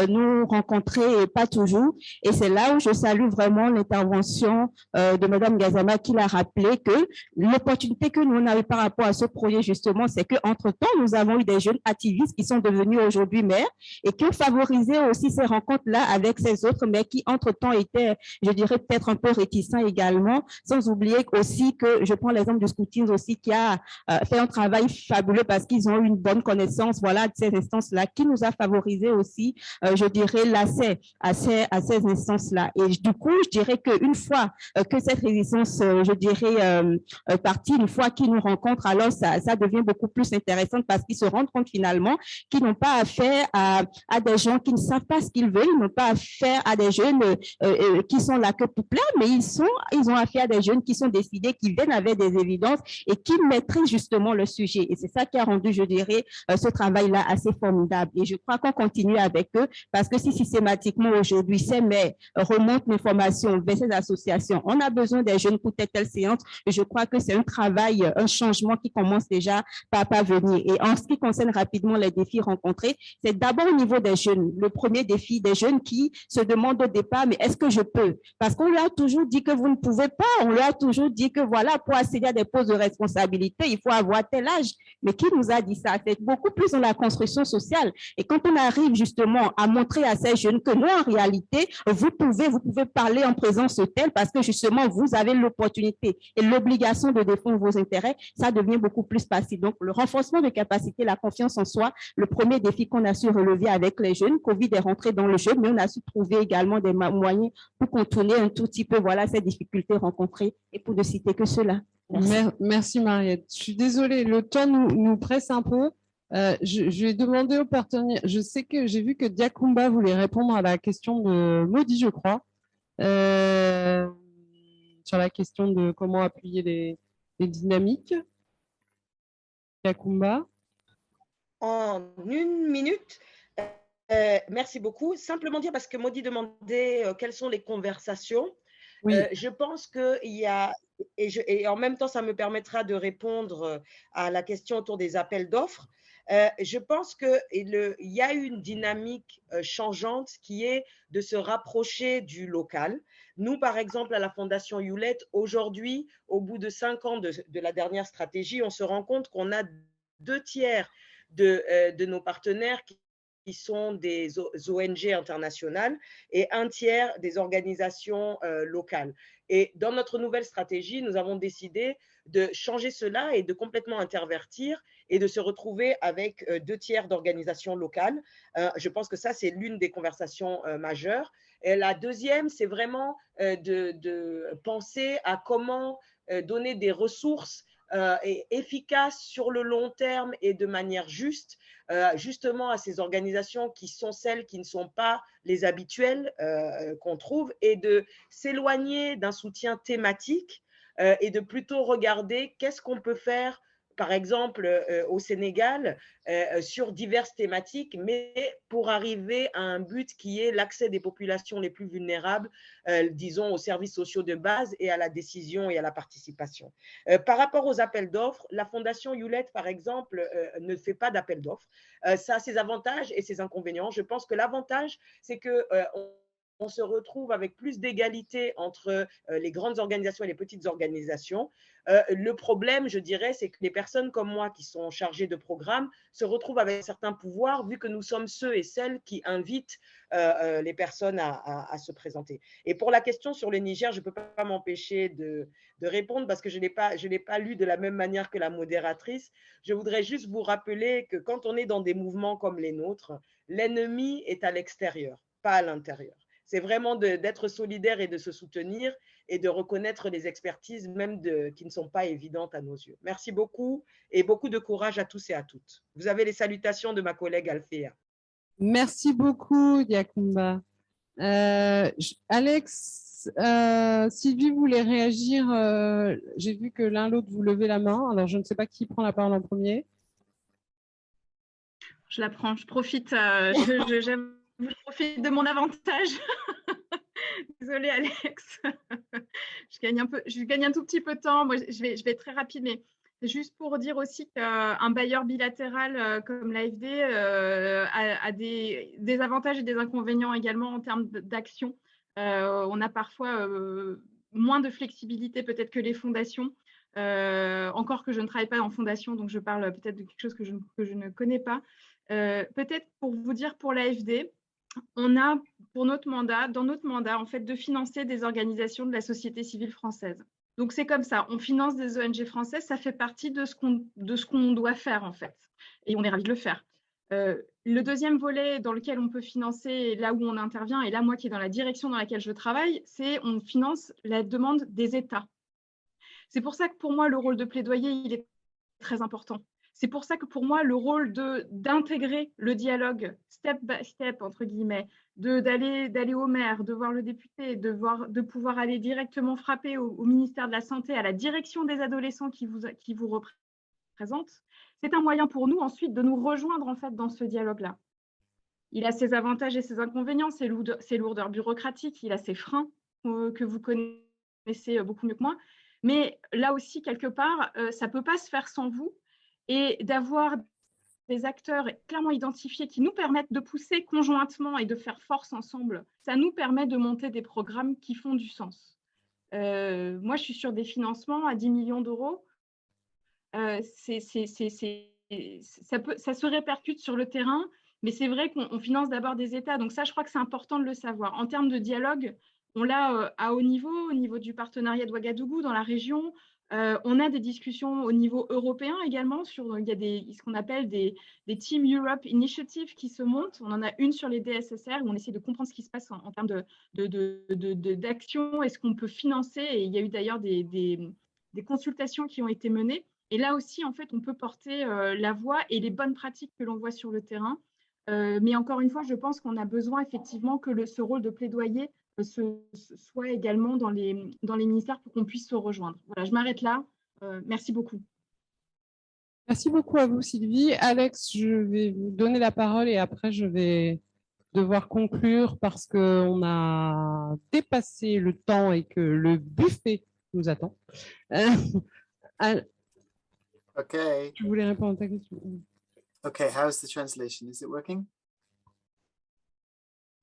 nous rencontrer et pas toujours. Et c'est là où je salue vraiment l'intervention de Mme Gazama qui l'a rappelé que l'opportunité que nous on avait par rapport à ce projet justement, c'est qu'entre-temps, nous avons eu des jeunes activistes qui sont devenus aujourd'hui maires et qui ont favorisé aussi ces rencontres-là avec ces autres maires qui entre-temps étaient, je dirais, peut-être un peu réticents également, sans oublier aussi que je prends l'exemple du scoutisme aussi qui a fait un travail fabuleux parce qu'ils ont eu une bonne connaissance, voilà, de ces instances-là qui nous a favorisé aussi, je dirais, l'accès à ces instances-là. Et du coup, je dirais qu'une fois que cette résistance, je dirais, partie, une fois qu'ils nous rencontrent, alors ça devient beaucoup plus intéressant parce qu'ils se rendent compte finalement qu'ils n'ont pas affaire à des gens qui ne savent pas ce qu'ils veulent, ils n'ont pas affaire à des jeunes qui sont là que pour plaire, mais ils ont affaire à des jeunes qui sont décidés, qui viennent avec des évidences et qui maîtrisent justement le sujet. Et c'est ça qui a rendu, je dirais, ce travail-là assez formidable. Et je crois qu'on continue avec eux parce que si systématiquement aujourd'hui, ces maires remontent l'information vers ces associations, on a besoin des jeunes pour telle séance. Et je crois que c'est un travail, un changement qui commence déjà par venir. Et en ce qui concerne rapidement les défis rencontrés, c'est d'abord au niveau des jeunes. Le premier défi des jeunes qui se demandent au départ, mais est-ce que je peux? Parce qu'on leur a toujours dit que vous ne pouvez pas. On leur a toujours dit que voilà, pour accéder à des postes de responsabilité, il faut avoir tel âge. Mais qui nous a dit ça? C'est beaucoup plus dans la construction sociale. Et quand on arrive justement à montrer à ces jeunes que non, en réalité, vous pouvez parler en présence telle parce que justement, vous avez l'opportunité et l'obligation de défendre vos intérêts, ça devient beaucoup plus facile. Donc, le renforcement de capacité, la confiance en soi, le premier défi qu'on a su relever avec les jeunes. Covid est rentré dans le jeu, mais on a su trouver également des moyens pour contourner un tout petit peu, voilà, ces difficultés rencontrées et pour ne citer que cela. Merci Mariette. Je suis désolée, le temps nous presse un peu. Je vais demander aux partenaires. Je sais que j'ai vu que Diakoumba voulait répondre à la question de Maudit, je crois, sur la question de comment appuyer les dynamiques. Diakoumba. En une minute. Merci beaucoup. Simplement dire, parce que Maudit demandait quelles sont les conversations. Oui. Je pense qu'il y a, et en même temps, ça me permettra de répondre à la question autour des appels d'offres. Je pense qu'il y a une dynamique changeante qui est de se rapprocher du local. Nous, par exemple, à la Fondation Hewlett, aujourd'hui, au bout de 5 ans de la dernière stratégie, on se rend compte qu'on a 2/3 de nos partenaires qui sont des ONG internationales et 1/3 des organisations locales. Et dans notre nouvelle stratégie, nous avons décidé de changer cela et de complètement intervertir et de se retrouver avec 2/3 d'organisations locales. Je pense que ça, c'est l'une des conversations majeures. Et la deuxième, c'est vraiment de penser à comment donner des ressources efficaces sur le long terme et de manière juste, justement à ces organisations qui sont celles qui ne sont pas les habituelles qu'on trouve, et de s'éloigner d'un soutien thématique et de plutôt regarder qu'est-ce qu'on peut faire par exemple, au Sénégal, sur diverses thématiques, mais pour arriver à un but qui est l'accès des populations les plus vulnérables, disons, aux services sociaux de base et à la décision et à la participation. Par rapport aux appels d'offres, la Fondation Hewlett, par exemple, ne fait pas d'appel d'offres. Ça a ses avantages et ses inconvénients. Je pense que l'avantage, c'est que on se retrouve avec plus d'égalité entre les grandes organisations et les petites organisations. Le problème, je dirais, c'est que les personnes comme moi qui sont chargées de programmes se retrouvent avec certains pouvoirs vu que nous sommes ceux et celles qui invitent les personnes à se présenter. Et pour la question sur le Niger, je ne peux pas m'empêcher de répondre parce que je ne l'ai pas lu de la même manière que la modératrice. Je voudrais juste vous rappeler que quand on est dans des mouvements comme les nôtres, l'ennemi est à l'extérieur, pas à l'intérieur. C'est vraiment d'être solidaire et de se soutenir et de reconnaître les expertises même qui ne sont pas évidentes à nos yeux. Merci beaucoup et beaucoup de courage à tous et à toutes. Vous avez les salutations de ma collègue Alfea. Merci beaucoup, Diakoumba. Alex, Sylvie voulait réagir. J'ai vu que l'un l'autre vous levez la main. Alors, je ne sais pas qui prend la parole en premier. Je la prends, je profite. Je profite de mon avantage. Désolée, Alex. Je gagne un tout petit peu de temps. Moi, je vais être très rapide, mais juste pour dire aussi qu'un bailleur bilatéral comme l'AFD a des avantages et des inconvénients également en termes d'action. On a parfois moins de flexibilité peut-être que les fondations. Encore que je ne travaille pas en fondation, donc je parle peut-être de quelque chose que je ne connais pas. Peut-être pour vous dire, pour l'AFD, on a dans notre mandat, en fait, de financer des organisations de la société civile française. Donc, c'est comme ça, on finance des ONG françaises, ça fait partie de ce qu'on doit faire, en fait. Et on est ravis de le faire. Le deuxième volet dans lequel on peut financer, là où on intervient, et là, moi qui est dans la direction dans laquelle je travaille, c'est on finance la demande des États. C'est pour ça que pour moi, le rôle de plaidoyer, il est très important. C'est pour ça que pour moi, le rôle d'intégrer le dialogue step by step, entre guillemets, d'aller au maire, de voir le député, de pouvoir aller directement frapper au ministère de la Santé, à la direction des adolescents qui vous représentent, c'est un moyen pour nous ensuite de nous rejoindre en fait dans ce dialogue-là. Il a ses avantages et ses inconvénients, ses lourdeurs bureaucratiques, il a ses freins que vous connaissez beaucoup mieux que moi. Mais là aussi, quelque part, ça ne peut pas se faire sans vous. Et d'avoir des acteurs clairement identifiés qui nous permettent de pousser conjointement et de faire force ensemble, ça nous permet de monter des programmes qui font du sens. Moi, je suis sur des financements à 10 millions d'euros. Ça se répercute sur le terrain, mais c'est vrai qu'on finance d'abord des États. Donc ça, je crois que c'est important de le savoir. En termes de dialogue, on l'a au niveau du partenariat de Ouagadougou dans la région. On a des discussions au niveau européen également. Il y a ce qu'on appelle des Team Europe Initiatives qui se montent. On en a une sur les DSSR où on essaie de comprendre ce qui se passe en termes d'action et ce qu'on peut financer. Et il y a eu d'ailleurs des consultations qui ont été menées. Et là aussi, en fait, on peut porter la voix et les bonnes pratiques que l'on voit sur le terrain. Mais encore une fois, je pense qu'on a besoin effectivement que ce rôle de plaidoyer soit également dans les ministères pour qu'on puisse se rejoindre. Voilà, je m'arrête là. Merci beaucoup. Merci beaucoup à vous, Sylvie. Alex, je vais vous donner la parole et après, je vais devoir conclure parce qu'on a dépassé le temps et que le buffet nous attend. Okay. Tu voulais répondre à ta question? Okay, how's the translation? Is it working?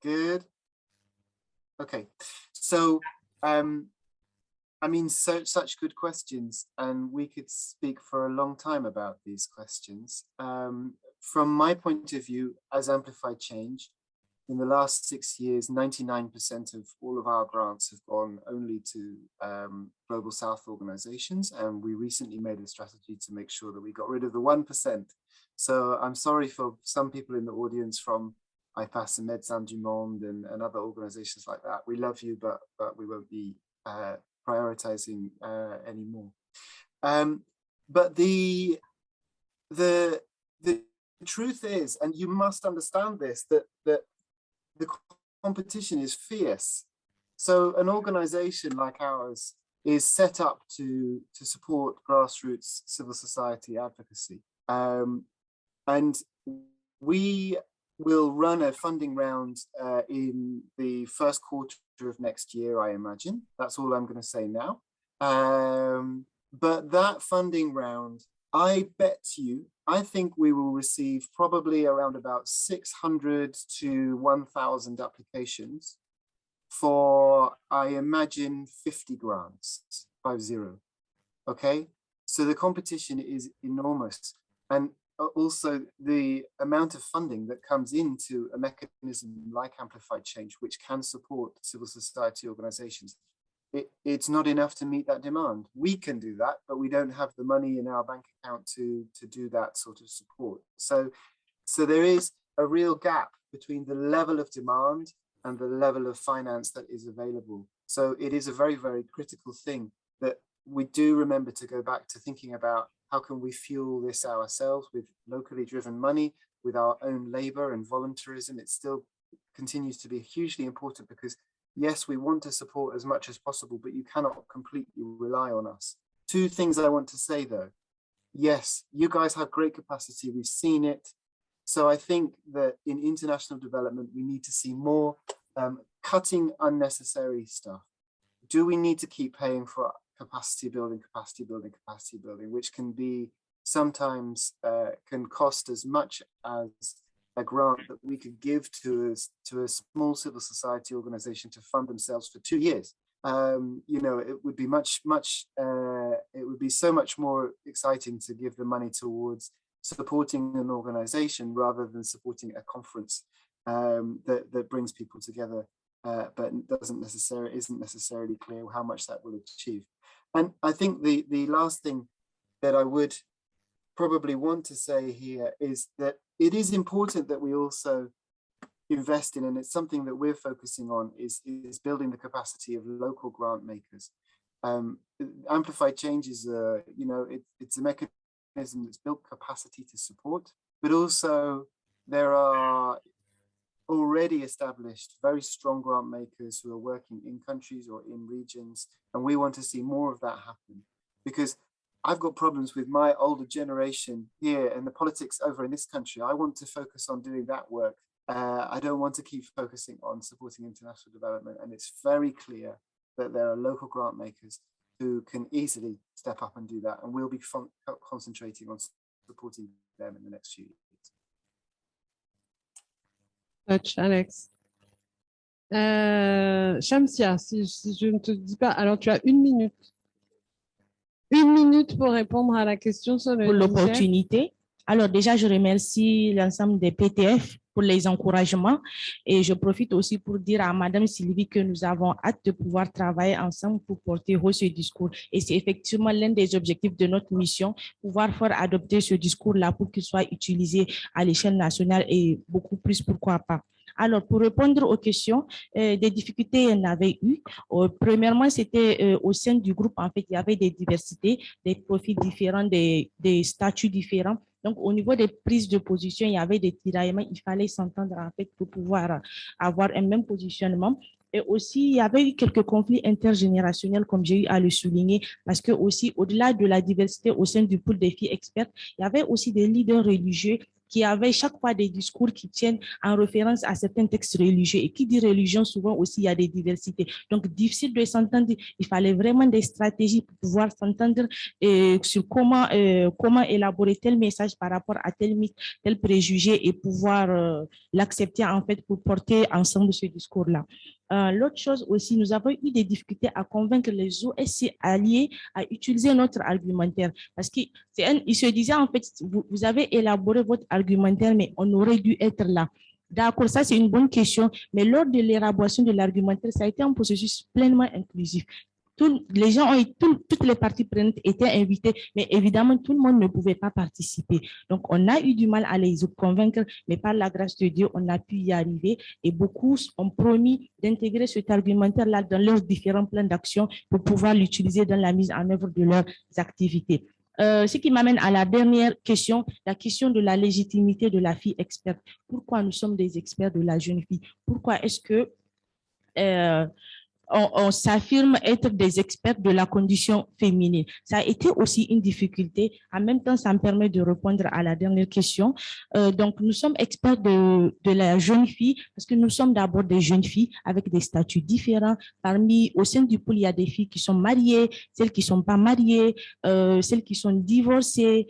Good. Okay, so I mean, such good questions, and we could speak for a long time about these questions. From my point of view, as Amplify Change, in the last 6 years, 99% of all of our grants have gone only to Global South organizations, and we recently made a strategy to make sure that we got rid of the 1%. So I'm sorry for some people in the audience from IPAS and Médecins du Monde and other organizations like that. We love you, but we won't be prioritizing anymore. But the truth is, and you must understand this, that the competition is fierce. So an organization like ours is set up to support grassroots civil society advocacy. And we will run a funding round in the first quarter of next year, I imagine. That's all I'm going to say now. But that funding round, I bet you, I think we will receive probably around about 600 to 1,000 applications for, I imagine, 50 grants, 50. Okay, so the competition is enormous. And also the amount of funding that comes into a mechanism like Amplified Change, which can support civil society organizations, it's not enough to meet that demand. We can do that, but we don't have the money in our bank account to do that sort of support. So there is a real gap between the level of demand and the level of finance that is available. So it is a very, very critical thing that we do remember to go back to thinking about how can we fuel this ourselves with locally driven money, with our own labor and voluntarism. It still continues to be hugely important because yes, we want to support as much as possible, but you cannot completely rely on us. Two things I want to say though. Yes, you guys have great capacity. We've seen it. So I think that in international development, we need to see more cutting unnecessary stuff. Do we need to keep paying for capacity building, which can be sometimes can cost as much as a grant that we could give to a small civil society organization to fund themselves for 2 years. You know, it would be it would be so much more exciting to give the money towards supporting an organization rather than supporting a conference that brings people together, but isn't necessarily clear how much that will achieve. And I think the last thing that I would probably want to say here is that it is important that we also invest in, and it's something that we're focusing on, is building the capacity of local grant makers. Amplified Change is it's a mechanism that's built capacity to support, but also there are already established very strong grant makers who are working in countries or in regions, and we want to see more of that happen, because I've got problems with my older generation here and the politics over in this country. I want to focus on doing that work. I don't want to keep focusing on supporting international development. And it's very clear that there are local grant makers who can easily step up and do that. And we'll be concentrating on supporting them in the next few years. Coach Alex. Shamsia, si je ne te dis pas, alors tu as 1 minute. 1 minute pour répondre à la question sur le l'opportunité. Alors déjà, je remercie l'ensemble des PTF pour les encouragements et je profite aussi pour dire à Madame Sylvie que nous avons hâte de pouvoir travailler ensemble pour porter haut ce discours. Et c'est effectivement l'un des objectifs de notre mission, pouvoir faire adopter ce discours-là pour qu'il soit utilisé à l'échelle nationale et beaucoup plus, pourquoi pas. Alors, pour répondre aux questions, des difficultés, il y en avait eu. Premièrement, c'était au sein du groupe, en fait, il y avait des diversités, des profils différents, des statuts différents. Donc, au niveau des prises de position, il y avait des tiraillements. Il fallait s'entendre, en fait, pour pouvoir avoir un même positionnement. Et aussi, il y avait eu quelques conflits intergénérationnels, comme j'ai eu à le souligner, parce que aussi, au-delà de la diversité au sein du pool des filles expertes, il y avait aussi des leaders religieux qui avaient chaque fois des discours qui tiennent en référence à certains textes religieux. Et qui dit religion, souvent aussi, il y a des diversités. Donc, difficile de s'entendre. Il fallait vraiment des stratégies pour pouvoir s'entendre sur comment élaborer tel message par rapport à tel mythe, tel préjugé et pouvoir l'accepter, en fait, pour porter ensemble ce discours-là. L'autre chose aussi, nous avons eu des difficultés à convaincre les OSC alliés à utiliser notre argumentaire. Parce qu'ils se disaient, en fait, vous avez élaboré votre argumentaire, mais on aurait dû être là. D'accord, ça c'est une bonne question, mais lors de l'élaboration de l'argumentaire, ça a été un processus pleinement inclusif. Les gens toutes les parties prenantes étaient invitées, mais évidemment, tout le monde ne pouvait pas participer. Donc, on a eu du mal à les convaincre, mais par la grâce de Dieu, on a pu y arriver et beaucoup ont promis d'intégrer cet argumentaire-là dans leurs différents plans d'action pour pouvoir l'utiliser dans la mise en œuvre de leurs activités. Ce qui m'amène à la dernière question, la question de la légitimité de la fille experte. Pourquoi nous sommes des experts de la jeune fille? Pourquoi est-ce que on s'affirme être des experts de la condition féminine. Ça a été aussi une difficulté. En même temps, ça me permet de répondre à la dernière question. Donc, nous sommes experts de la jeune fille parce que nous sommes d'abord des jeunes filles avec des statuts différents. Au sein du pool, il y a des filles qui sont mariées, celles qui ne sont pas mariées, celles qui sont divorcées,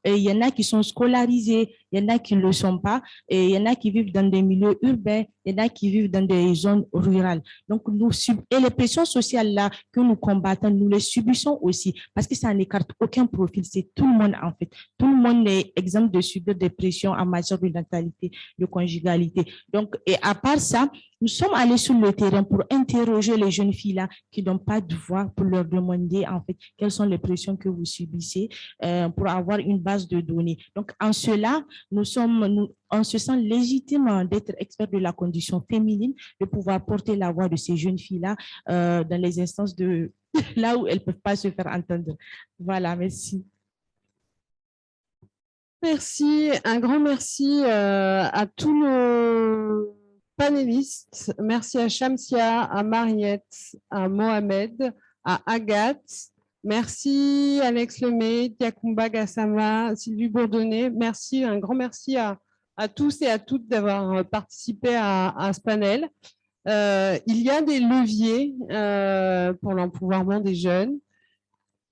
et il y en a qui sont scolarisés, il y en a qui ne le sont pas, et il y en a qui vivent dans des milieux urbains, il y en a qui vivent dans des zones rurales. Donc, et les pressions sociales-là que nous combattons, nous les subissons aussi, parce que ça n'écarte aucun profil, c'est tout le monde en fait. Tout le monde est exempt de subir des pressions en matière de natalité, de conjugalité. Donc, et à part ça, nous sommes allés sur le terrain pour interroger les jeunes filles-là qui n'ont pas de voix, pour leur demander en fait quelles sont les pressions que vous subissez pour avoir une base de données. Donc, en cela, on se sent légitime d'être expert de la condition féminine, de pouvoir porter la voix de ces jeunes filles-là dans les instances de là où elles ne peuvent pas se faire entendre. Voilà, merci. Merci, un grand merci à tous nos panélistes. Merci à Shamsia, à Mariette, à Mohamed, à Agathe. Merci Alex Lemay, Diakoumba Gassama, Sylvie Bourdonnais. Merci, un grand merci à tous et à toutes d'avoir participé à ce panel. Il y a des leviers pour l'empouvoirment des jeunes.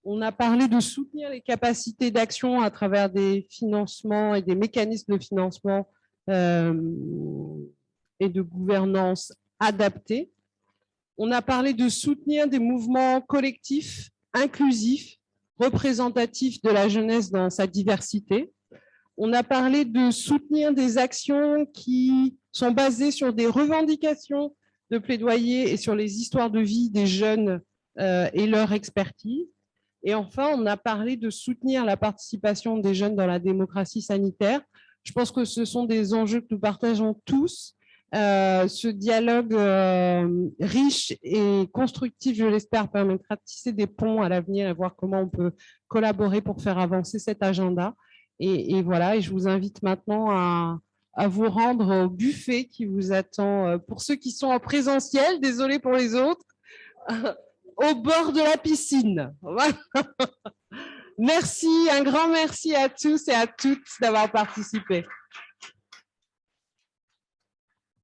On a parlé de soutenir les capacités d'action à travers des financements et des mécanismes de financement et de gouvernance adaptés. On a parlé de soutenir des mouvements collectifs, inclusifs, représentatifs de la jeunesse dans sa diversité. On a parlé de soutenir des actions qui sont basées sur des revendications de plaidoyer et sur les histoires de vie des jeunes et leur expertise. Et enfin, on a parlé de soutenir la participation des jeunes dans la démocratie sanitaire. Je pense que ce sont des enjeux que nous partageons tous. Ce dialogue riche et constructif, je l'espère, permettra de tisser des ponts à l'avenir et voir comment on peut collaborer pour faire avancer cet agenda. Et voilà, et je vous invite maintenant à vous rendre au buffet qui vous attend pour ceux qui sont en présentiel, désolé pour les autres, au bord de la piscine. Voilà. Merci, un grand merci à tous et à toutes d'avoir participé.